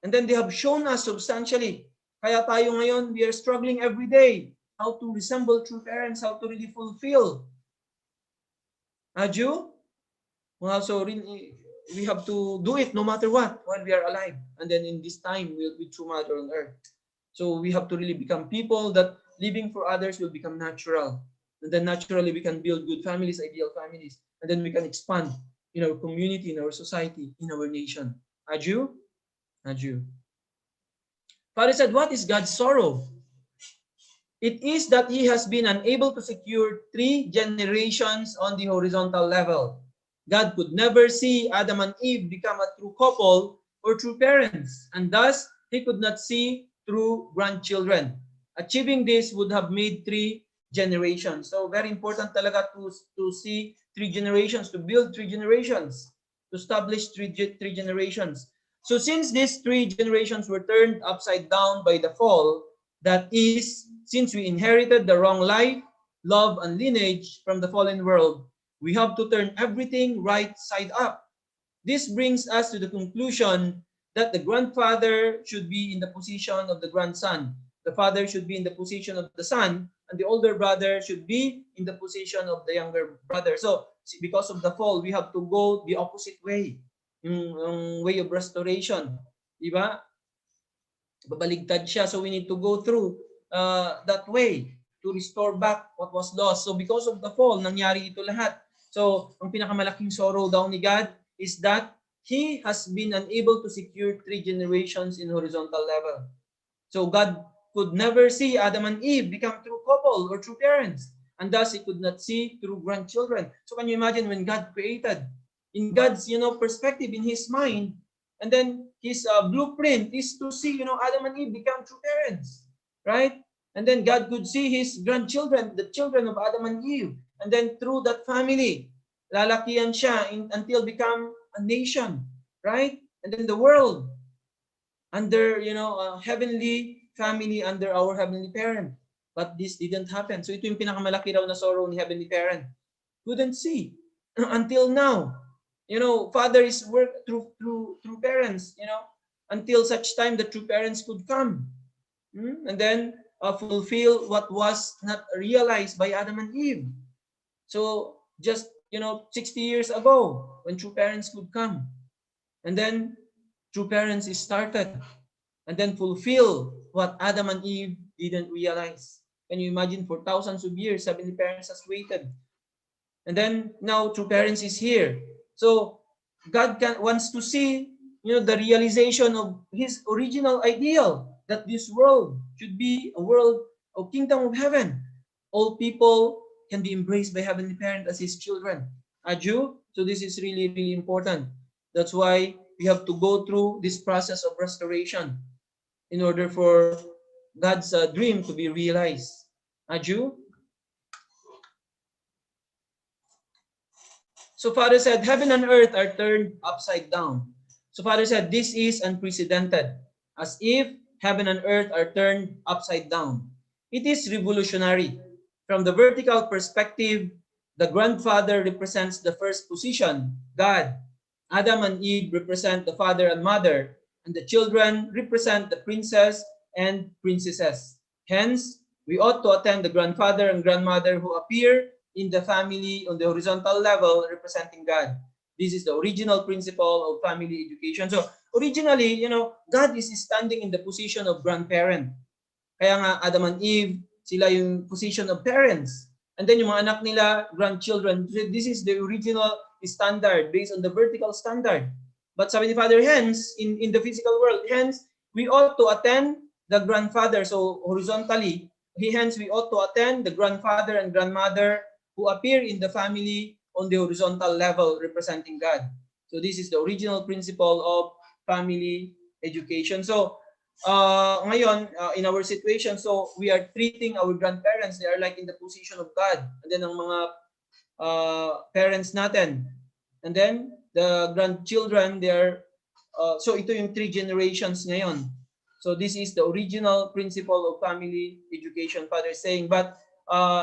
And then they have shown us substantially. Kaya tayo ngayon, we are struggling every day how to resemble true parents, how to really fulfill. Aju? Well, so really, we have to do it no matter what while we are alive. And then in this time, we'll be true mother on earth. So we have to really become people that living for others will become natural. And then naturally we can build good families, ideal families. And then we can expand in our community, in our society, in our nation. Aju? Aju. Father said, what is God's sorrow? It is that he has been unable to secure 3 generations on the horizontal level. God could never see Adam and Eve become a true couple or true parents, and thus he could not see true grandchildren. Achieving this would have made 3 generations. So very important talaga to see 3 generations, to build 3 generations, to establish 3 generations. So since these 3 generations were turned upside down by the fall, that is, since we inherited the wrong life, love, and lineage from the fallen world, we have to turn everything right side up. This brings us to the conclusion that the grandfather should be in the position of the grandson. The father should be in the position of the son, and the older brother should be in the position of the younger brother. So, because of the fall, we have to go the opposite way, yung way of restoration. Diba? Babaligtad siya, so we need to go through that way to restore back what was lost. So because of the fall, nangyari ito lahat. So ang pinakamalaking sorrow daw ni God is that he has been unable to secure 3 generations in horizontal level. So God could never see Adam and Eve become true couple or true parents, and thus he could not see true grandchildren. So can you imagine when God created, in God's perspective, in his mind, and then his blueprint is to see Adam and Eve become true parents, right? And then God could see his grandchildren, the children of Adam and Eve, and then through that family, lalakihan siya until become a nation, right? And then the world under heavenly family under our heavenly parent. But this didn't happen. So ito yung pinakamalaki raw na sorrow ni heavenly parent. Couldn't see until now. Father is work through parents, until such time the true parents could come. And then fulfill what was not realized by Adam and Eve. So just 60 years ago, when true parents could come, and then true parents is started, and then fulfill what Adam and Eve didn't realize. Can you imagine, for thousands of years, heavenly parents has waited, and then now true parents is here. So God wants to see the realization of his original ideal, that this world should be a world of kingdom of heaven. All people can be embraced by heavenly parent as his children. Aju? So this is really, really important. That's why we have to go through this process of restoration in order for God's dream to be realized. Aju? So Father said, heaven and earth are turned upside down. So Father said, this is unprecedented, as if heaven and earth are turned upside down. It is revolutionary. From the vertical perspective, the grandfather represents the first position, God. Adam and Eve represent the father and mother, and the children represent the princess and princesses. Hence, we ought to attend the grandfather and grandmother who appear in the family on the horizontal level representing God. This is the original principle of family education. So originally, God is standing in the position of grandparent. Kaya nga Adam and Eve, sila yung position of parents. And then yung mga anak nila, grandchildren. This is the original standard based on the vertical standard. But sabi ni Father, hence, in the physical world, hence, we ought to attend the grandfather. So horizontally, hence we ought to attend the grandfather and grandmother who appear in the family on the horizontal level representing God. So this is the original principle of family education. So ngayon, in our situation, so we are treating our grandparents, they are like in the position of God. And then ang mga parents natin. And then the grandchildren, they are, so ito yung 3 generations ngayon. So this is the original principle of family education, Father is saying. But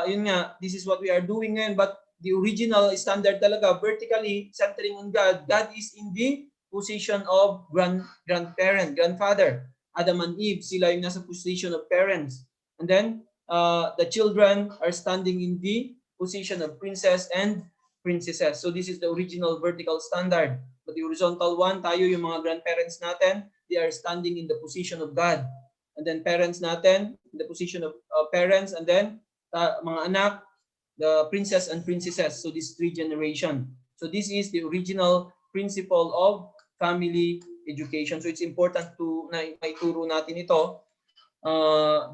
yun nga, this is what we are doing ngayon. But the original standard talaga, vertically centering on God. God is in the position of grandparent, grandfather. Adam and Eve, sila yung nasa position of parents. And then, the children are standing in the position of princess and princesses. So this is the original vertical standard. But the horizontal one, tayo yung mga grandparents natin, they are standing in the position of God. And then parents natin, in the position of parents. And then, mga anak, the princess and princesses. So this 3 generation. So this is the original principle of family education. So it's important to maituro natin ito,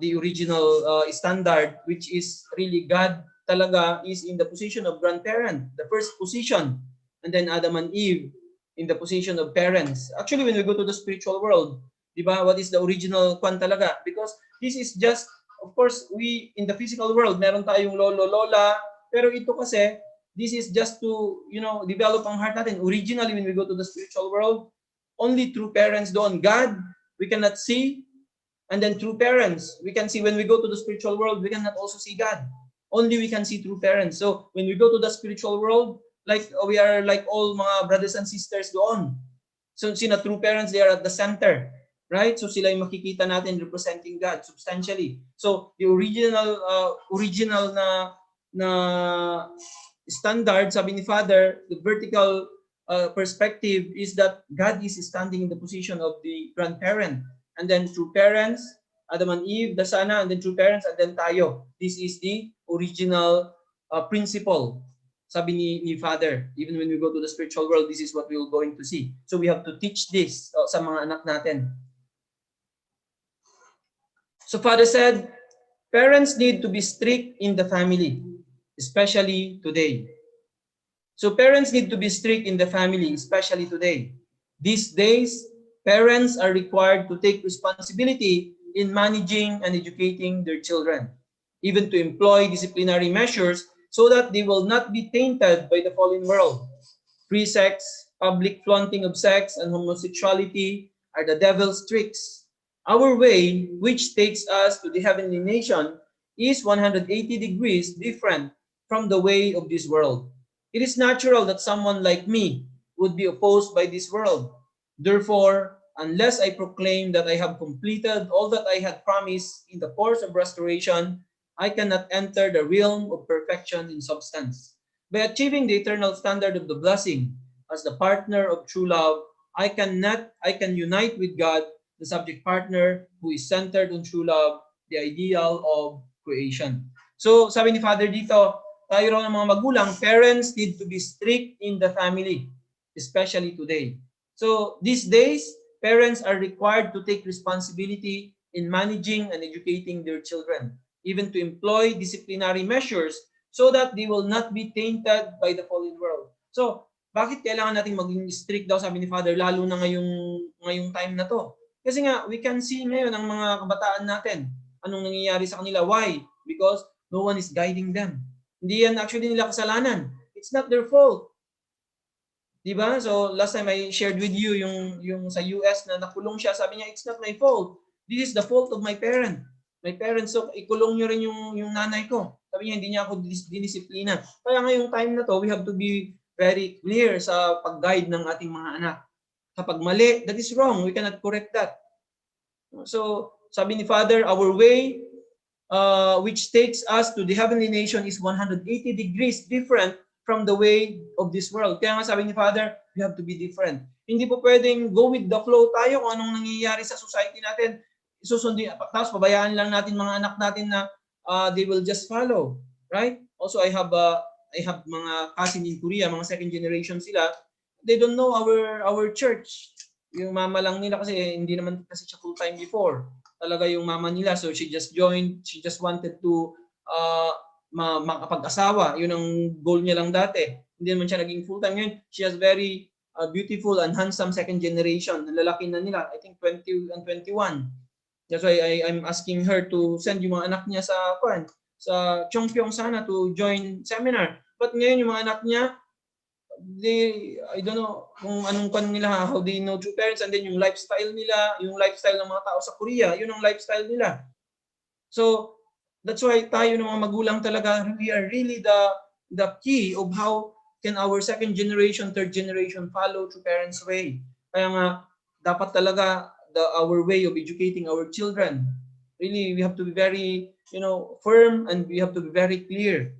the original standard, which is really God talaga is in the position of grandparent, the first position, and then Adam and Eve in the position of parents. Actually, when we go to the spiritual world, di ba, what is the original kwan talaga? Because this is just, of course, we in the physical world, meron tayong lolo, lola, pero ito kasi, this is just to, develop ang heart natin. Originally, when we go to the spiritual world, only through parents doon. God, we cannot see. And then through parents, we can see. When we go to the spiritual world, we cannot also see God. Only we can see through parents. So when we go to the spiritual world, like we are like all mga brothers and sisters doon. So sina true parents, they are at the center. Right? So sila yung makikita natin representing God substantially. So the original na standard, sabi ni Father, the vertical perspective is that God is standing in the position of the grandparent. And then through parents, Adam and Eve, the sana, and then through parents, and then tayo. This is the original principle, sabi ni Father. Even when we go to the spiritual world, this is what we are going to see. So we have to teach this sa mga anak natin. So Father said, parents need to be strict in the family, especially today. So parents need to be strict in the family, especially today. These days, parents are required to take responsibility in managing and educating their children, even to employ disciplinary measures so that they will not be tainted by the fallen world. Free sex, public flaunting of sex, and homosexuality are the devil's tricks. Our way, which takes us to the heavenly nation, is 180 degrees different from the way of this world. It is natural that someone like me would be opposed by this world. Therefore, unless I proclaim that I have completed all that I had promised in the course of restoration, I cannot enter the realm of perfection in substance. By achieving the eternal standard of the blessing as the partner of true love, I can unite with God, the subject partner who is centered on true love, the ideal of creation. So, sabi ni Father dito, tayo raw ng mga magulang, parents need to be strict in the family, especially today. So, these days, parents are required to take responsibility in managing and educating their children, even to employ disciplinary measures so that they will not be tainted by the fallen world. So, bakit kailangan natin maging strict daw, sabi ni Father, lalo na ngayong time na to? Kasi nga, we can see ngayon ang mga kabataan natin, anong nangyayari sa kanila. Why? Because no one is guiding them. Hindi yan actually nila kasalanan. It's not their fault. Diba? So, last time I shared with you yung sa US na nakulong siya, sabi niya, it's not my fault. This is the fault of my parent. My parents, so ikulong nyo rin yung nanay ko. Sabi niya, hindi niya ako dinisiplina. Kaya ngayong time na to, we have to be very clear sa pag-guide ng ating mga anak. Kapag mali, that is wrong. We cannot correct that. So, sabi ni Father, our way, which takes us to the heavenly nation, is 180 degrees different from the way of this world. Kaya nga sabi ni Father, we have to be different. Hindi po pwedeng go with the flow tayo kung anong nangyayari sa society natin. Susundin, tapos pabayaan lang natin mga anak natin na they will just follow. Right? Also, I have mga cousin in Korea, mga second generation sila. They don't know our church. Yung mama lang nila kasi hindi naman kasi siya full time before. Talaga yung mama nila. So she just joined, she just wanted to makapag-asawa. Yun ang goal niya lang dati. Hindi naman siya naging full-time. Ngayon, she has very beautiful and handsome second generation. Lalaki na nila. I think 20 and 21. That's why I'm asking her to send yung mga anak niya sa Chongpyong sana to join seminar. But ngayon, yung mga anak niya, I don't know kung anong nila, how they know true parents, and then yung lifestyle nila, yung lifestyle ng mga tao sa Korea, yun ang lifestyle nila. So that's why tayo ng mga magulang talaga, we are really the key of how can our second generation, third generation follow true parents' way. Kaya nga dapat talaga our way of educating our children, really we have to be very firm, and we have to be very clear.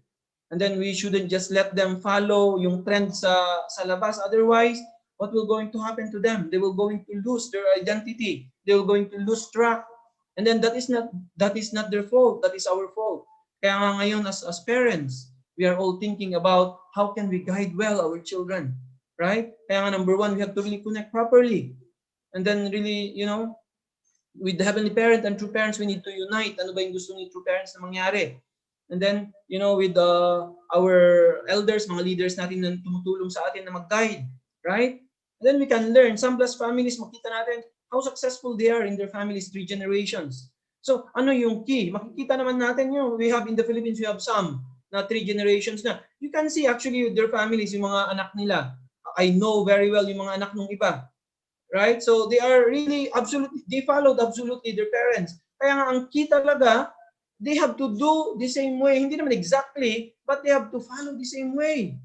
And then we shouldn't just let them follow yung trend sa labas. Otherwise, what will going to happen to them? They will going to lose their identity. They will going to lose track. And then that is not their fault. That is our fault. Kaya nga ngayon as parents, we are all thinking about how can we guide well our children, right? Kaya nga number one, we have to really connect properly. And then really, with the heavenly parent and true parents, we need to unite. Ano ba yung gusto ni true parents na mangyari? And then, with our elders, mga leaders natin na tumutulong sa atin na mag-guide, right? And then we can learn. Some blessed families, makita natin how successful they are in their families, 3 generations. So, ano yung key? Makikita naman natin we have in the Philippines, we have some na 3 generations na. You can see actually with their families, yung mga anak nila. I know very well yung mga anak ng iba. Right? So, they are really they followed absolutely their parents. Kaya nga, ang key talaga, they have to do the same way. Hindi naman exactly, but they have to follow the same way.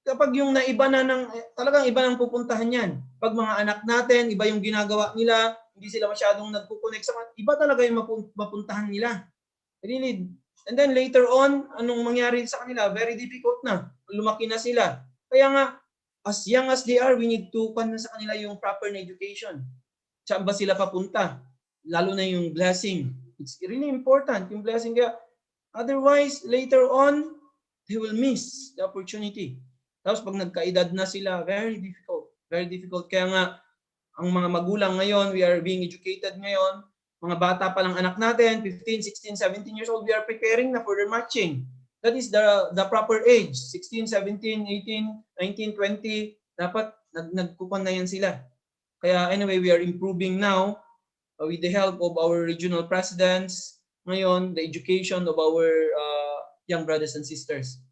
Kapag yung naiba na talagang iba nang pupuntahan yan. Pag mga anak natin, iba yung ginagawa nila, hindi sila masyadong nagkukonek sa iba talaga yung mapuntahan nila. Really. And then later on, anong mangyari sa kanila? Very difficult na. Lumaki na sila. Kaya nga, as young as they are, we need to na sa kanila yung proper na education. Saan ba sila papunta? Lalo na yung blessing. It's really important, yung blessing. Kaya, otherwise, later on, they will miss the opportunity. Tapos pag nagkaedad na sila, very difficult. Very difficult. Kaya nga, ang mga magulang ngayon, we are being educated ngayon. Mga bata pa lang anak natin, 15, 16, 17 years old, we are preparing na for their matching. That is the proper age. 16, 17, 18, 19, 20. Dapat nagkupan na yan sila. Kaya anyway, we are improving now with the help of our regional presidents, ngayon, the education of our young brothers and sisters.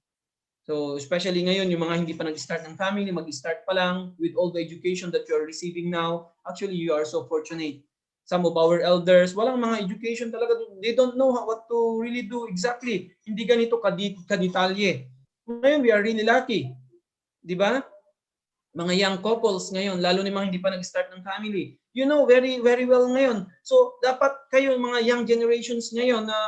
So, especially ngayon, yung mga hindi pa nag-start ng family, mag-start pa lang with all the education that you are receiving now. Actually, you are so fortunate. Some of our elders, walang mga education talaga. They don't know what to really do exactly. Hindi ganito kadetalye. Ngayon, we are really lucky. Di ba? Mga young couples ngayon, lalo na mga hindi pa nag-start ng family. You know very, very well ngayon. So, dapat kayo, mga young generations ngayon, na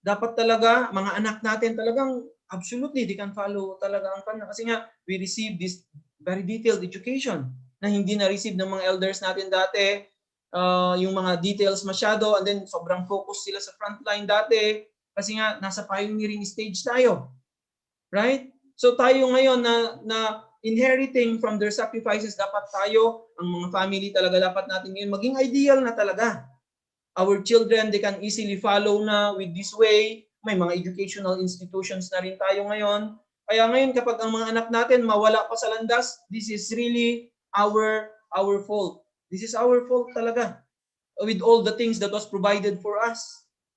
dapat talaga, mga anak natin talagang, absolutely, they can follow talaga ang kanya. Kasi nga, we receive this very detailed education na hindi na-receive ng mga elders natin dati. Yung mga details masyado, and then sobrang focus sila sa frontline dati. Kasi nga, nasa pioneering stage tayo. Right? So, tayo ngayon na inheriting from their sacrifices, dapat tayo, ang mga family talaga dapat natin ngayon, maging ideal na talaga. Our children, they can easily follow na with this way. May mga educational institutions na rin tayo ngayon. Kaya ngayon, kapag ang mga anak natin mawala pa sa landas, this is really our fault. This is our fault talaga. With all the things that was provided for us.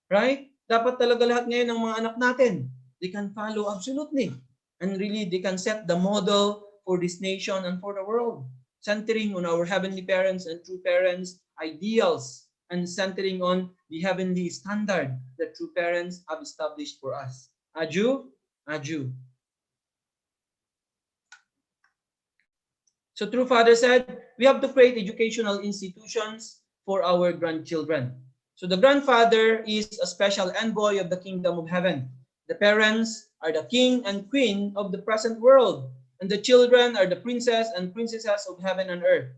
Right? Dapat talaga lahat ngayon ng mga anak natin, they can follow absolutely. And really, they can set the model for this nation and for the world, centering on our heavenly parents and true parents' ideals, and centering on the heavenly standard that true parents have established for us. Aju? Aju. So True Father said, we have to create educational institutions for our grandchildren. So the grandfather is a special envoy of the kingdom of heaven. The parents are the king and queen of the present world, and the children are the princess and princesses of heaven and earth.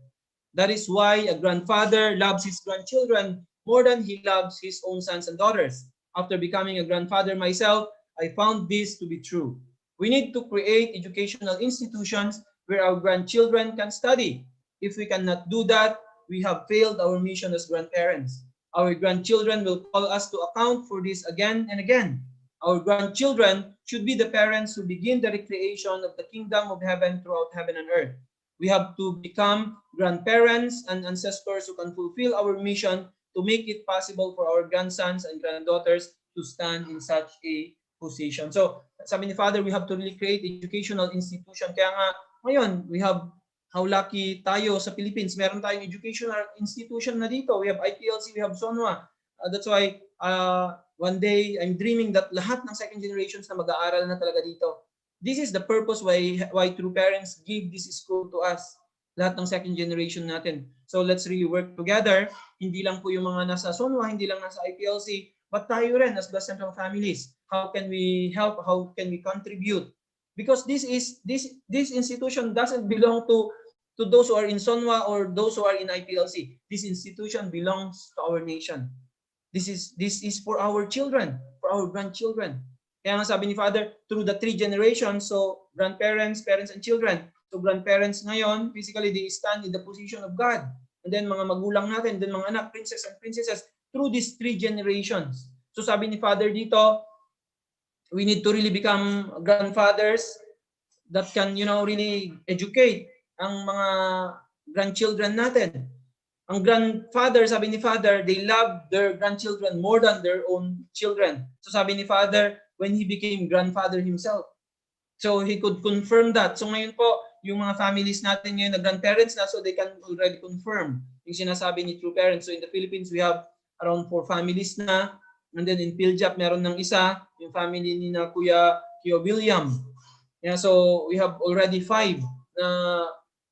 That is why a grandfather loves his grandchildren more than he loves his own sons and daughters. After becoming a grandfather myself, I found this to be true. We need to create educational institutions where our grandchildren can study. If we cannot do that, we have failed our mission as grandparents. Our grandchildren will call us to account for this again and again. Our grandchildren should be the parents who begin the recreation of the kingdom of heaven throughout heaven and earth. We have to become grandparents and ancestors who can fulfill our mission to make it possible for our grandsons and granddaughters to stand in such a position. So, sabi ni Father, we have to really create educational institution. Kaya nga, Ngayon, we have how lucky tayo sa Philippines. Meron tayong educational institution na dito. We have IPLC, we have SONWA. That's why one day I'm dreaming that lahat ng second generations na mag-aaral na talaga dito. This is the purpose why True Parents give this school to us. Lahat ng second generation natin. So let's really work together. Hindi lang po yung mga nasa SONWA, hindi lang nasa IPLC, but tayo rin as Blessed Central Families. How can we help? How can we contribute? Because this institution doesn't belong to those who are in SONWA or those who are in IPLC. This institution belongs to our nation. This is for our children, for our grandchildren. Kaya nga sabi ni Father, through the 3 generations, so grandparents, parents, and children. So grandparents ngayon, physically they stand in the position of God. And then mga magulang natin, then mga anak, princess and princesses, through these 3 generations. So sabi ni Father dito, we need to really become grandfathers that can, really educate ang mga grandchildren natin. Ang grandfather, sabi ni Father, they love their grandchildren more than their own children. So sabi ni Father, when he became grandfather himself, so he could confirm that. So ngayon po, yung mga families natin ngayon na grandparents na, so they can already confirm yung sinasabi ni True Parents. So in the Philippines, we have around 4 families na. And then in Piljap, meron ng isa, yung family ni na Kuya William. Yeah, so we have already 5 na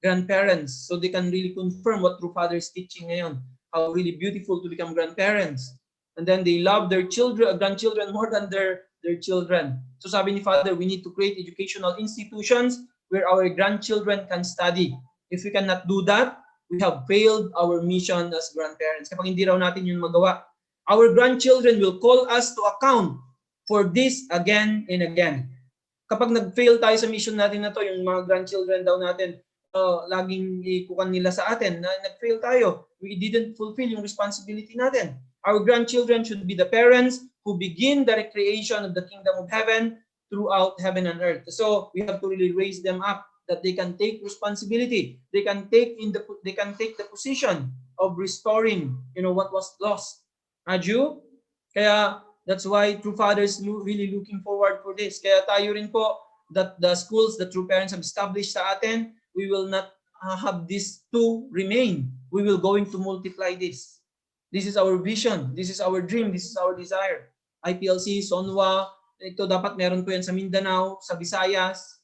grandparents. So they can really confirm what True Father is teaching ngayon. How really beautiful to become grandparents. And then they love their grandchildren more than their children. So sabi ni Father, we need to create educational institutions where our grandchildren can study. If we cannot do that, we have failed our mission as grandparents. Kapag hindi raw natin yun magawa, our grandchildren will call us to account for this again and again. Kapag nag-fail tayo sa mission natin na to, yung mga grandchildren daw natin, laging ikukan nila sa atin na nag-fail tayo. We didn't fulfill yung responsibility natin. Our grandchildren should be the parents who begin the recreation of the kingdom of heaven throughout heaven and earth. So we have to really raise them up that they can take responsibility. They can take the position of restoring, what was lost. Aju? Kaya that's why True Fathers really looking forward for this. Kaya tayo rin po that the schools that True Parents have established sa atin, we will not have this to remain. We will going to multiply this. This is our vision. This is our dream. This is our desire. IPLC, SONWA, ito dapat meron po yan sa Mindanao, sa Visayas.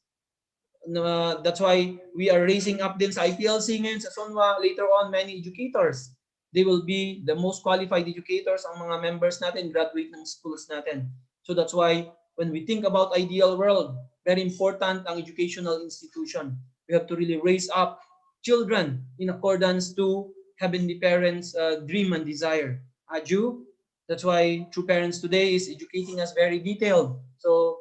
That's why we are raising up din sa IPLC ngayon, sa SONWA, later on, many educators. They will be the most qualified educators, ang mga members natin, graduate ng schools natin. So that's why when we think about ideal world, very important ang educational institution. We have to really raise up children in accordance to Heavenly Parents' dream and desire. Aju, that's why True Parents today is educating us very detailed. So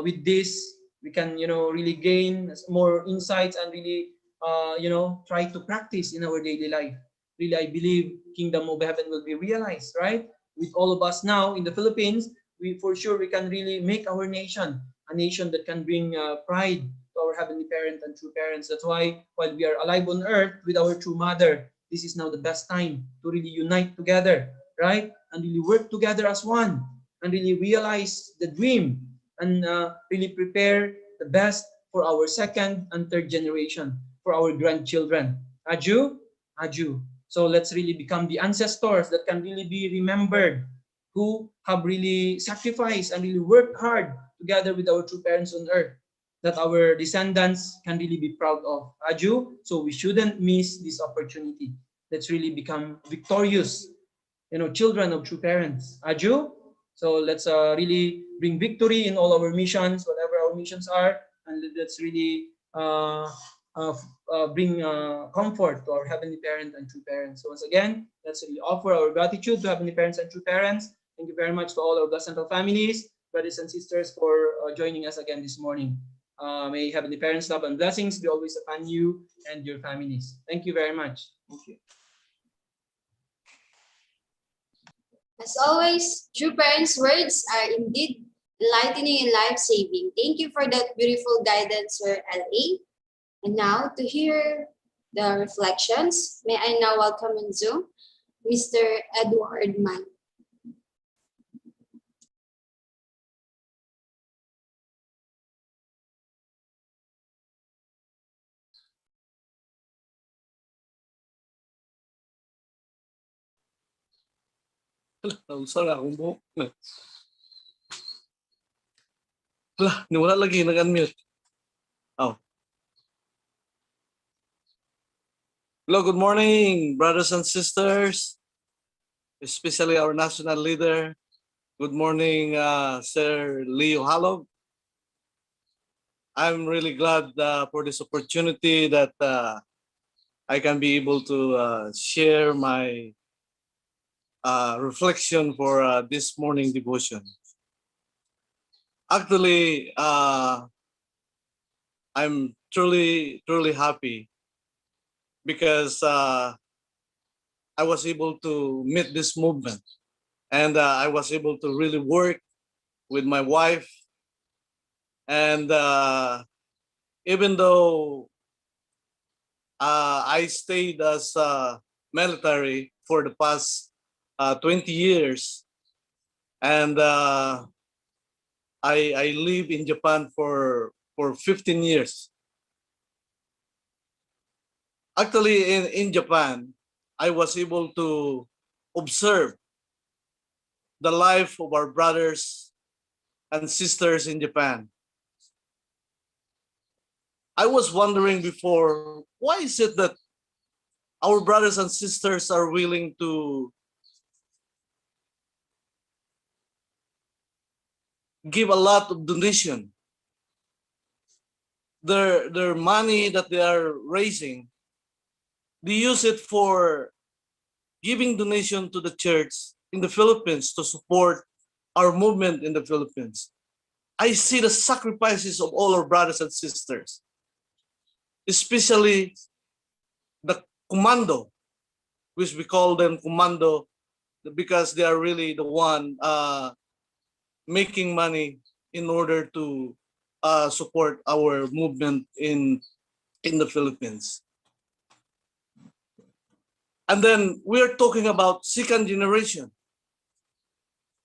with this, we can really gain more insights and really try to practice in our daily life. Really, I believe Kingdom of Heaven will be realized, right? With all of us now in the Philippines, we can really make our nation a nation that can bring pride to our Heavenly Parent and True Parents. That's why while we are alive on earth with our True Mother, this is now the best time to really unite together, right? And really work together as one and really realize the dream and really prepare the best for our second and third generation, for our grandchildren. Aju? Aju. So let's really become the ancestors that can really be remembered, who have really sacrificed and really worked hard together with our True Parents on earth, that our descendants can really be proud of. Aju, so we shouldn't miss this opportunity. Let's really become victorious, children of True Parents. Aju, so let's really bring victory in all our missions, whatever our missions are, and let's really bring comfort to our Heavenly Parent and True Parents. So once again, let's really offer our gratitude to Heavenly Parents and True Parents. Thank you very much to all our Blessed Central families, brothers and sisters, for joining us again this morning. May Heavenly Parents' love and blessings be always upon you and your families. Thank you very much. Thank you. As always, True Parents' words are indeed enlightening and life-saving. Thank you for that beautiful guidance, Sir L.A. And now, to hear the reflections, may I now welcome on Zoom Mr. Edward Mann. Nausa na akong buhok. Wala, niwala lagi nag-unmute. Oh. Hello, good morning, brothers and sisters, especially our national leader. Good morning, Sir Leo Halog. I'm really glad for this opportunity that I can be able to share my reflection for this morning devotion. Actually, I'm truly happy because I was able to meet this movement, and I was able to really work with my wife. And even though I stayed as military for the past 20 years, and I live in Japan for 15 years. Actually, in Japan, I was able to observe the life of our brothers and sisters in Japan. I was wondering before, why is it that our brothers and sisters are willing to give a lot of donation? Their money that they are raising, they use it for giving donation to the church in the Philippines to support our movement in the Philippines. I see the sacrifices of all our brothers and sisters, especially the commando, which we call them commando because they are really the one making money in order to support our movement in the Philippines. And then we're talking about second generation.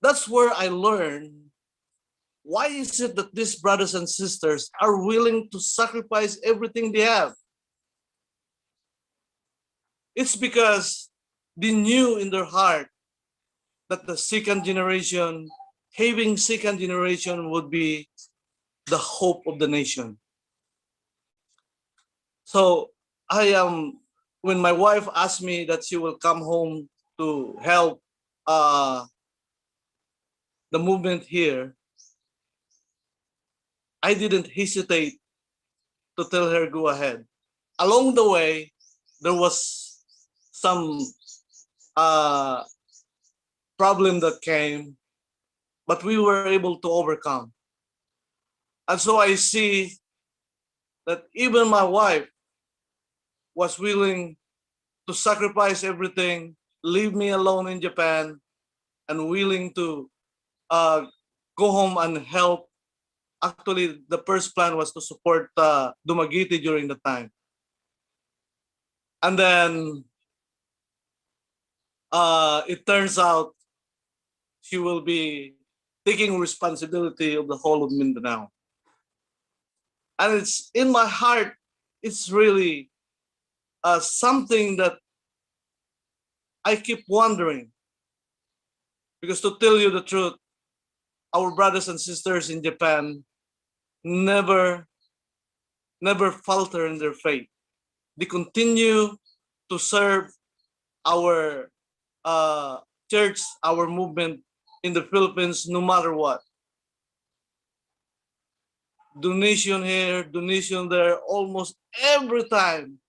That's where I learned, why is it that these brothers and sisters are willing to sacrifice everything they have? It's because they knew in their heart that the second generation, having second generation would be the hope of the nation. So I am, when my wife asked me that she will come home to help the movement here, I didn't hesitate to tell her go ahead. Along the way, there was some problem that came, but we were able to overcome. And so I see that even my wife was willing to sacrifice everything, leave me alone in Japan, and willing to go home and help. Actually, the first plan was to support Dumaguete during the time. And then it turns out she will be taking responsibility of the whole of Mindanao. And it's in my heart, it's really something that I keep wondering. Because to tell you the truth, our brothers and sisters in Japan never falter in their faith. They continue to serve our church, our movement in the Philippines, no matter what. Donation here, donation there, almost every time.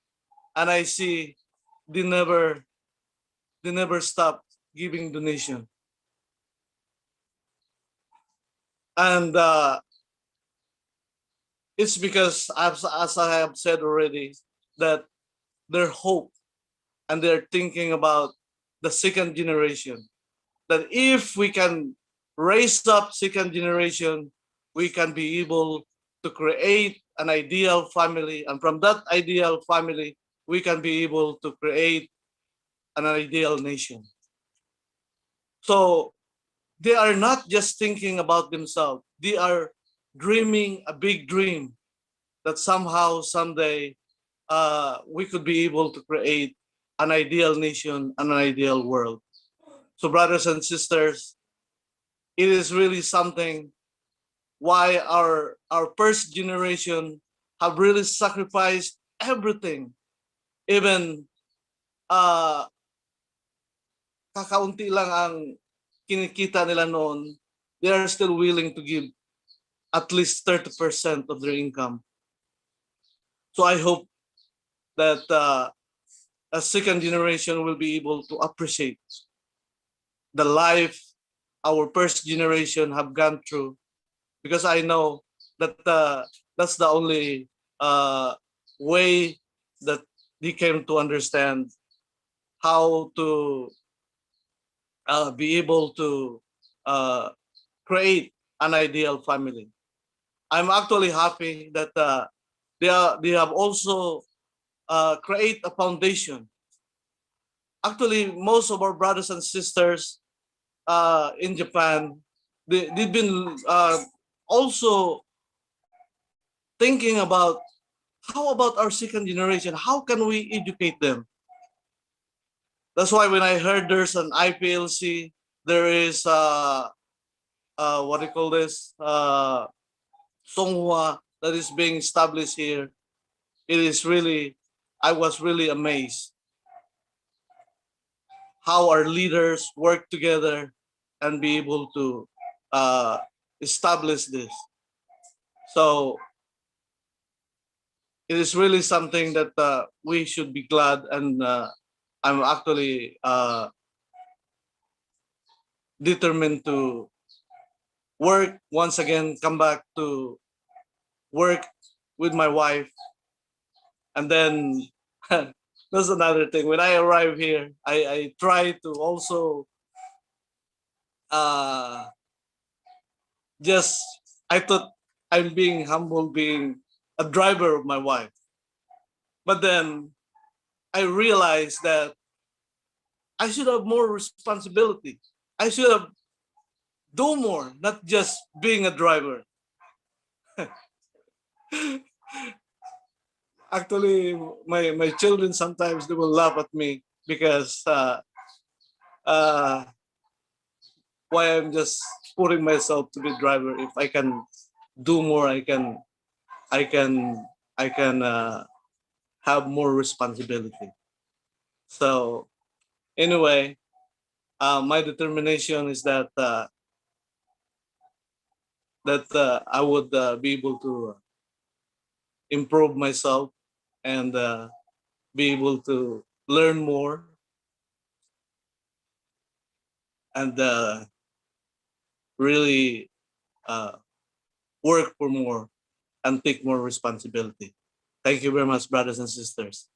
And I see they never stop giving donation. And it's because, as I have said already, that their hope and they're thinking about the second generation. That if we can raise up second generation, we can be able to create an ideal family. And from that ideal family, we can be able to create an ideal nation. So they are not just thinking about themselves. They are dreaming a big dream that somehow, someday, we could be able to create an ideal nation and an ideal world. So brothers and sisters, it is really something why our first generation have really sacrificed everything. Even kakaunti lang ang kinikita nila noon, they are still willing to give at least 30% of their income. So I hope that a second generation will be able to appreciate the life our first generation have gone through, because I know that that's the only way that they came to understand how to be able to create an ideal family. I'm actually happy that they have also create a foundation. Actually, most of our brothers and sisters in Japan, they've been also thinking about how about our second generation? How can we educate them? That's why when I heard there's an IPLC, there is what do you call this? Songhua that is being established here. It is really, I was really amazed how our leaders work together and be able to establish this. So it is really something that we should be glad, and I'm actually determined to work once again, come back to work with my wife. And then that's another thing. When I arrive here, I try to also just, I thought I'm being humble, being a driver of my wife. But then I realized that I should have more responsibility. I should have do more, not just being a driver. Actually, my children sometimes they will laugh at me because uh, why I'm just putting myself to be driver. If I can do more, I can I can have more responsibility. So anyway, my determination is that I would be able to improve myself and be able to learn more and really work for more and take more responsibility. Thank you very much, brothers and sisters.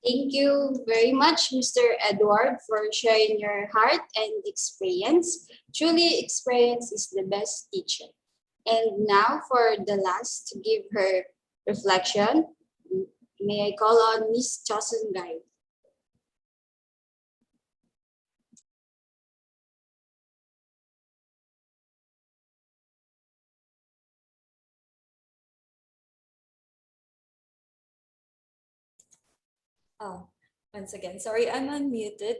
Thank you very much, Mr. Edward, for sharing your heart and experience. Truly, experience is the best teacher. And now for the last to give her reflection, may I call on Miss Jocelyn Guy. Oh, once again, sorry, I'm unmuted.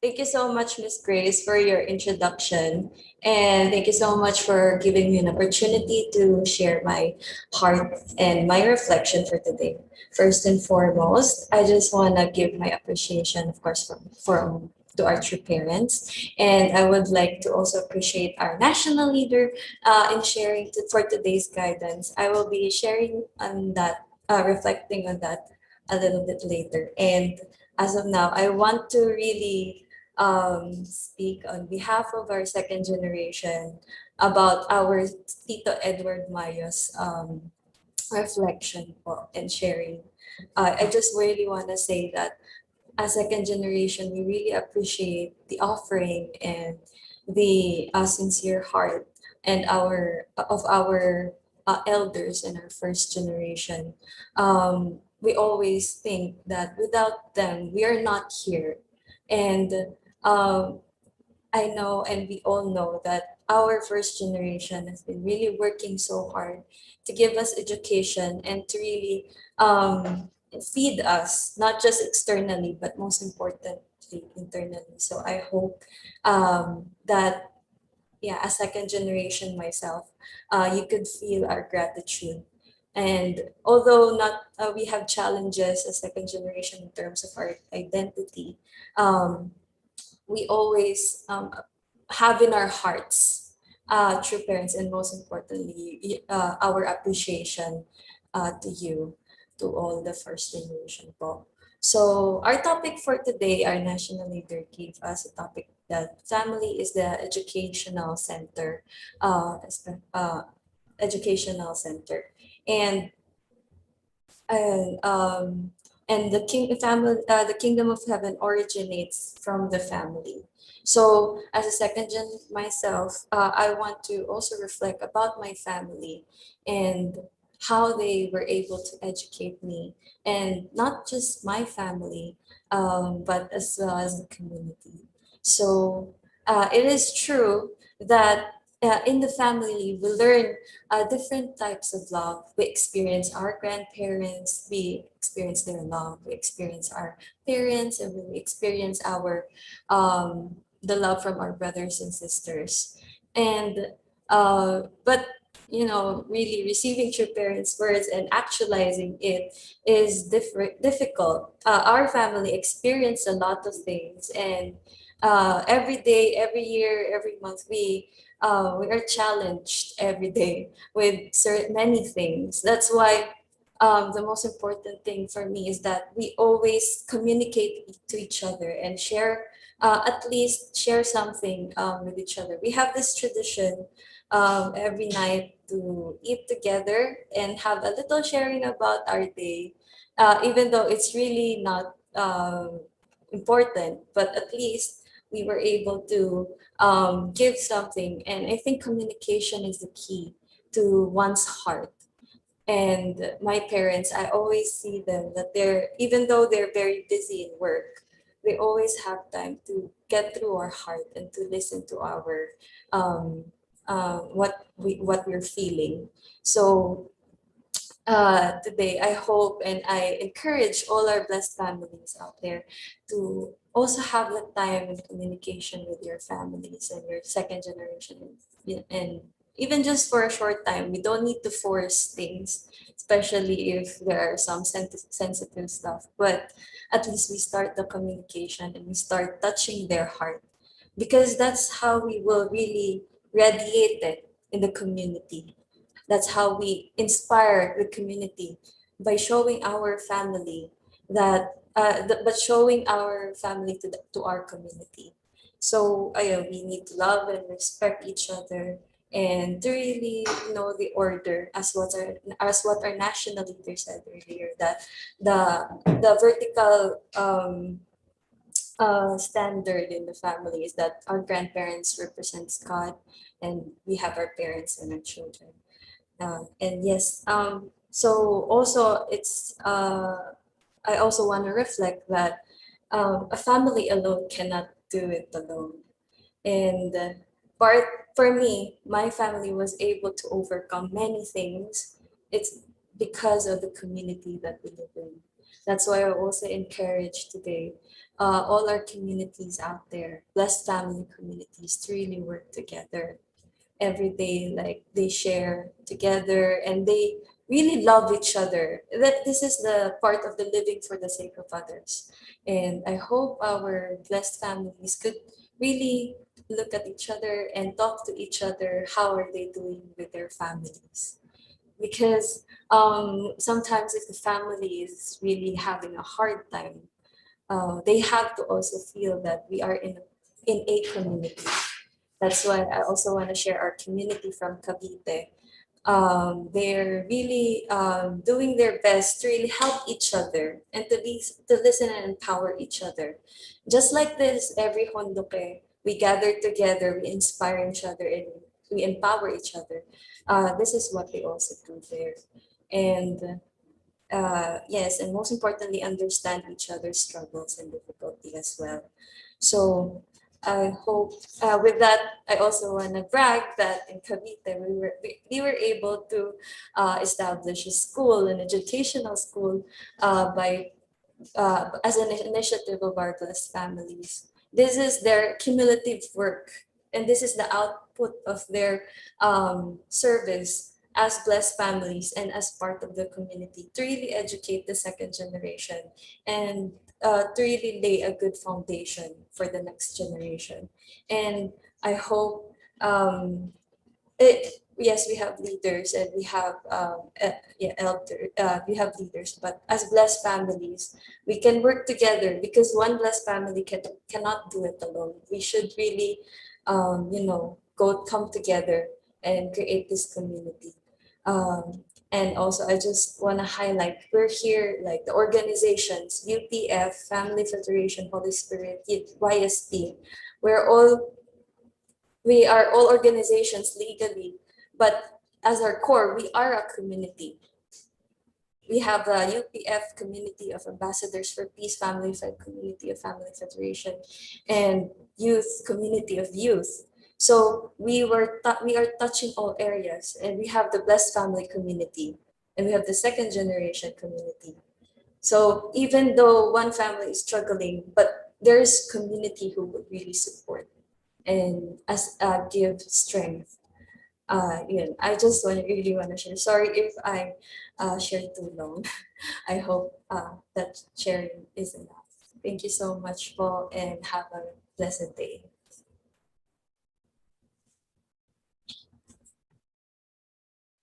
Thank you so much, Miss Grace, for your introduction. And thank you so much for giving me an opportunity to share my heart and my reflection for today. First and foremost, I just want to give my appreciation, of course, from to our true parents. And I would like to also appreciate our national leader in sharing for today's guidance. I will be sharing on that, reflecting on that a little bit later. And as of now, I want to really speak on behalf of our second generation about our Tito Edward Mayo's reflection po and sharing. I just really want to say that as second generation, we really appreciate the offering and the sincere heart and our elders in our first generation. We always think that without them, we are not here. And um, I know, and we all know that our first generation has been really working so hard to give us education and to really feed us, not just externally, but most importantly, internally. So I hope that, yeah, a second generation myself, you could feel our gratitude. And although not we have challenges as second generation in terms of our identity, um, we always have in our hearts true parents, and most importantly, our appreciation to you, to all the first generation po. So our topic for today, our national leader gave us a topic that family is the educational center, educational center, and and um, and the kingdom of heaven originates from the family. So, as a second gen myself, I want to also reflect about my family and how they were able to educate me, and not just my family, but as well as the community. So, it is true that in the family we learn different types of love. We experience our grandparents, we experience their love, we experience our parents, and we experience our the love from our brothers and sisters. And but you know, really receiving true parents' words and actualizing it is difficult. Our family experienced a lot of things, and every day, every year, every month, we are challenged every day with many things. That's why the most important thing for me is that we always communicate to each other and share, at least share something with each other. We have this tradition every night to eat together and have a little sharing about our day, even though it's really not important, but at least we were able to give something. And I think communication is the key to one's heart. And my parents, I always see them that they're, even though they're very busy in work, they always have time to get through our heart and to listen to our um, what we're feeling. So today, I hope and I encourage all our blessed families out there to also have the time and communication with your families and your second generation, and even just for a short time. We don't need to force things, especially if there are some sensitive stuff. But at least we start the communication and we start touching their heart, because that's how we will really radiate it in the community. That's how we inspire the community, by showing our family that, but showing our family to our community. So we need to love and respect each other, and to really know the order, as what our national leader said earlier, that the vertical standard in the family is that our grandparents represents God, and we have our parents and our children. And yes, so also I also want to reflect that a family alone cannot do it alone. And part for me, my family was able to overcome many things. It's because of the community that we live in. That's why I also encourage today all our communities out there, blessed family communities, to really work together every day. Like, they share together and they really love each other. That this is the part of the living for the sake of others. And I hope our blessed families could really look at each other and talk to each other. How are they doing with their families? Because sometimes if the family is really having a hard time, they have to also feel that we are in a community. That's why I also want to share our community from Cavite. They're really doing their best to really help each other and to listen and empower each other. Just like this, every Hondoke, we gather together, we inspire each other, and we empower each other. This is what they also do there. And yes, and most importantly, understand each other's struggles and difficulty as well. So I hope with that, I also want to brag that in Cavite, we were able to establish a school, an educational school, by as an initiative of our blessed families. This is their cumulative work, and this is the output of their service as blessed families and as part of the community to really educate the second generation and to really lay a good foundation for the next generation. And I hope yes, we have leaders and we have we have leaders, but as blessed families, we can work together because one blessed family cannot do it alone. We should really, come together and create this community. And also, I just want to highlight we're here, like the organizations, UPF, Family Federation, Holy Spirit, YSP. We're all we are all organizations legally, but as our core, we are a community. We have the UPF Community of Ambassadors for Peace, Family Fed Community of Family Federation, and Youth Community of Youth. So we are touching all areas, and we have the Blessed Family Community, and we have the second generation community. So even though one family is struggling, but there's community who would really support and give strength. I just really want to share. Sorry if I shared too long. I hope that sharing is enough. Thank you so much, Paul, and have a blessed day.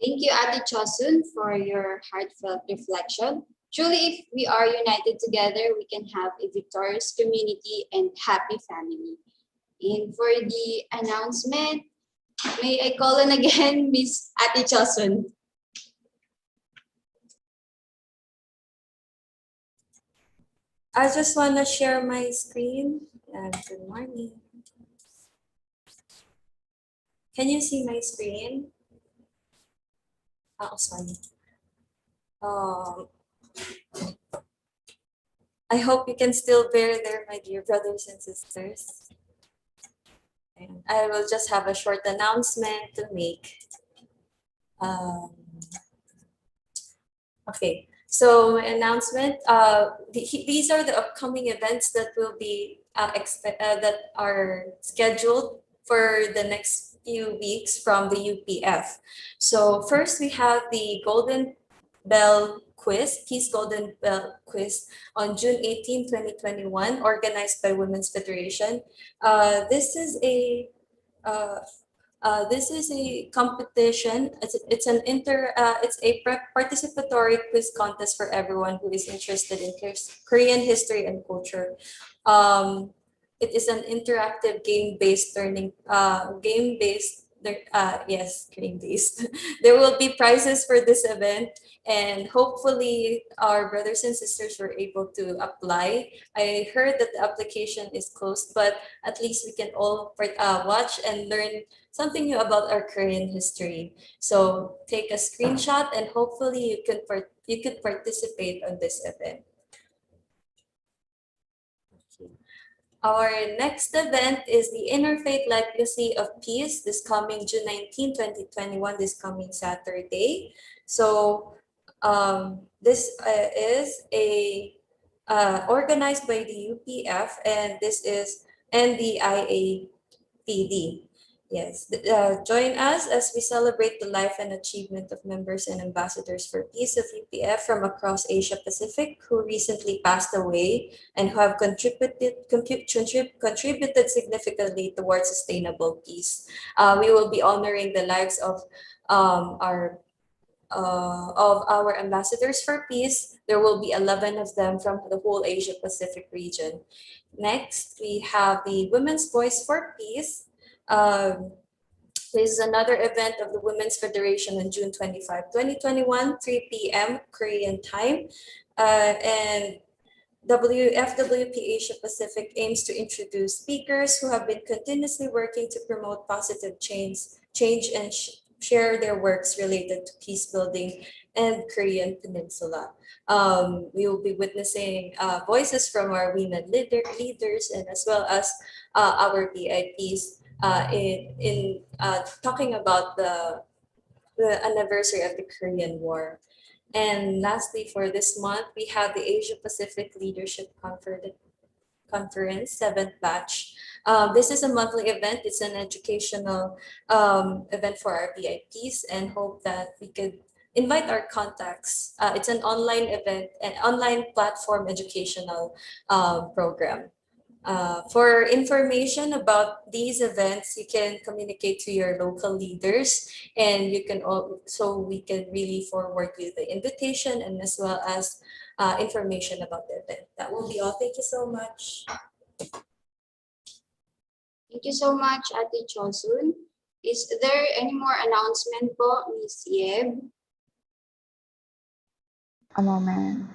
Thank you, Ate Chosun, for your heartfelt reflection. Truly, if we are united together, we can have a victorious community and happy family. And for the announcement, may I call on again Miss Ate Chosun. I just want to share my screen. Good morning. Can you see my screen? Oh, sorry. I hope you can still bear there, my dear brothers and sisters. And I will just have a short announcement to make. Okay, so announcement. These are the upcoming events that will be that are scheduled for the next few weeks from the UPF. So first we have the Golden Bell Quiz, Peace Golden Bell Quiz on June 18, 2021, organized by Women's Federation. This is a competition. It's a participatory quiz contest for everyone who is interested in Korean history and culture. It is an interactive game-based learning, game-based. There will be prizes for this event, and hopefully our brothers and sisters were able to apply. I heard that the application is closed, but at least we can all watch and learn something new about our Korean history. So take a screenshot, and hopefully you could participate on this event. Our next event is the Interfaith Legacy of Peace this coming June 19, 2021, this coming Saturday. So this is organized by the UPF, and this is NDIAPD. Yes, join us as we celebrate the life and achievement of members and ambassadors for peace of UPF from across Asia Pacific who recently passed away and who have contributed significantly towards sustainable peace. We will be honoring the lives of our ambassadors for peace. There will be 11 of them from the whole Asia Pacific region. Next, we have the Women's Voice for Peace. This is another event of the Women's Federation on June 25, 2021, 3 p.m. Korean time. And FWP Asia Pacific aims to introduce speakers who have been continuously working to promote positive change and share their works related to peace building and Korean Peninsula. We will be witnessing voices from our women leaders and as well as our VIPs in talking about the anniversary of the Korean War. And lastly, for this month, we have the Asia Pacific Leadership Conference, 7th batch. This is a monthly event. It's an educational event for our VIPs and hope that we could invite our contacts. It's an online event, an online platform educational program. For information about these events, you can communicate to your local leaders and you can also we can really forward you the invitation and as well as information about the event. That will be all. Thank you so much. Thank you so much, Ate Chosun. Is there any more announcement po, Miss Yeb? A moment.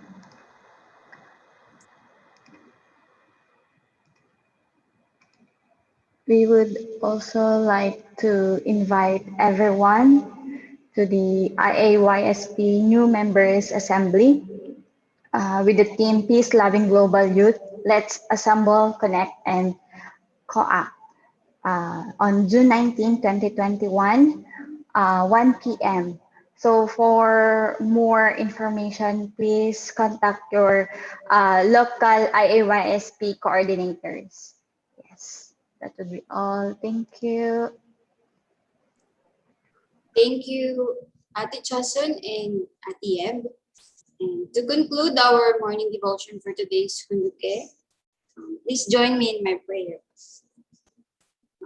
We would also like to invite everyone to the IAYSP New Members Assembly with the theme Peace Loving Global Youth. Let's assemble, connect, and co-act. On June 19, 2021, 1 p.m. So for more information, please contact your local IAYSP coordinators. Yes, that would be all. Thank you. Thank you, Ate Chosun and Ate Yeb. And to conclude our morning devotion for today's Hunduke, please join me in my prayer.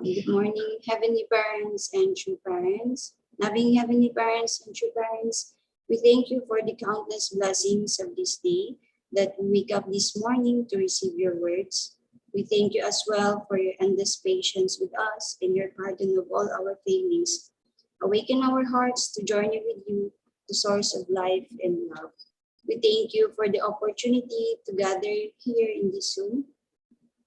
Good morning, Heavenly Parents and true parents. Loving Heavenly Parents and true parents, we thank you for the countless blessings of this day that we wake up this morning to receive your words. We thank you as well for your endless patience with us and your pardon of all our failings. Awaken our hearts to journey with you, the source of life and love. We thank you for the opportunity to gather here in this Zoom.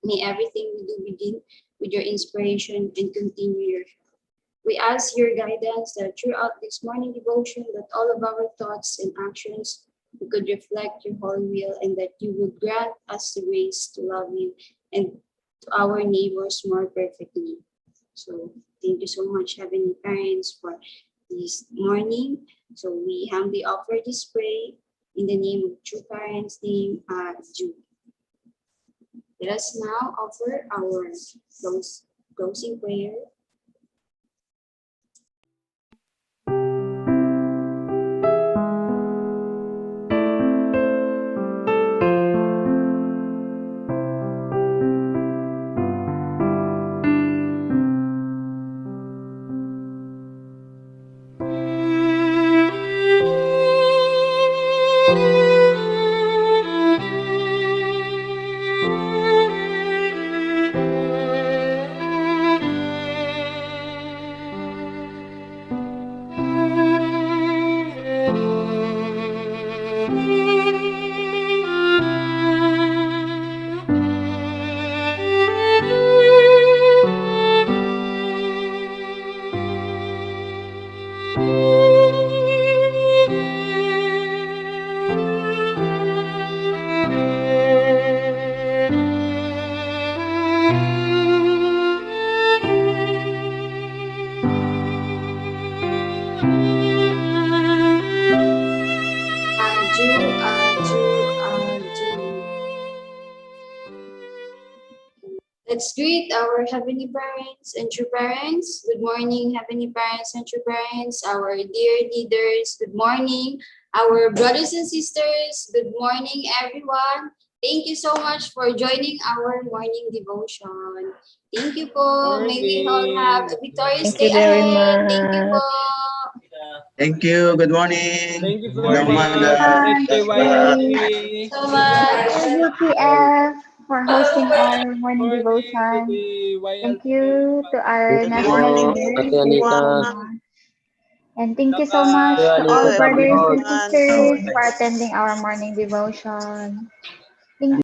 May everything we do begin with your inspiration and continue your help. We ask your guidance that throughout this morning devotion, that all of our thoughts and actions we could reflect your holy will and that you would grant us the grace to love you and to our neighbors more perfectly. So thank you so much, Heavenly Parents, for this morning. So we humbly offer this prayer in the name of true parents' name, Jude. Let us now offer our closing prayer. Let's greet our Heavenly Parents and true parents. Good morning, Heavenly Parents and true parents, our dear leaders. Good morning, our brothers and sisters. Good morning, everyone. Thank you so much for joining our morning devotion. Thank you po. May we all have a victorious day ahead. Thank you po. Thank you. Good morning. Thank you for Good the morning. HPHC So much. UPF for hosting our morning morning to devotion. the Thank YLP. you to our Good national morning, leaders. Ate Anita. And thank you so much to all Anita, brothers and Lord. sisters for attending our morning devotion.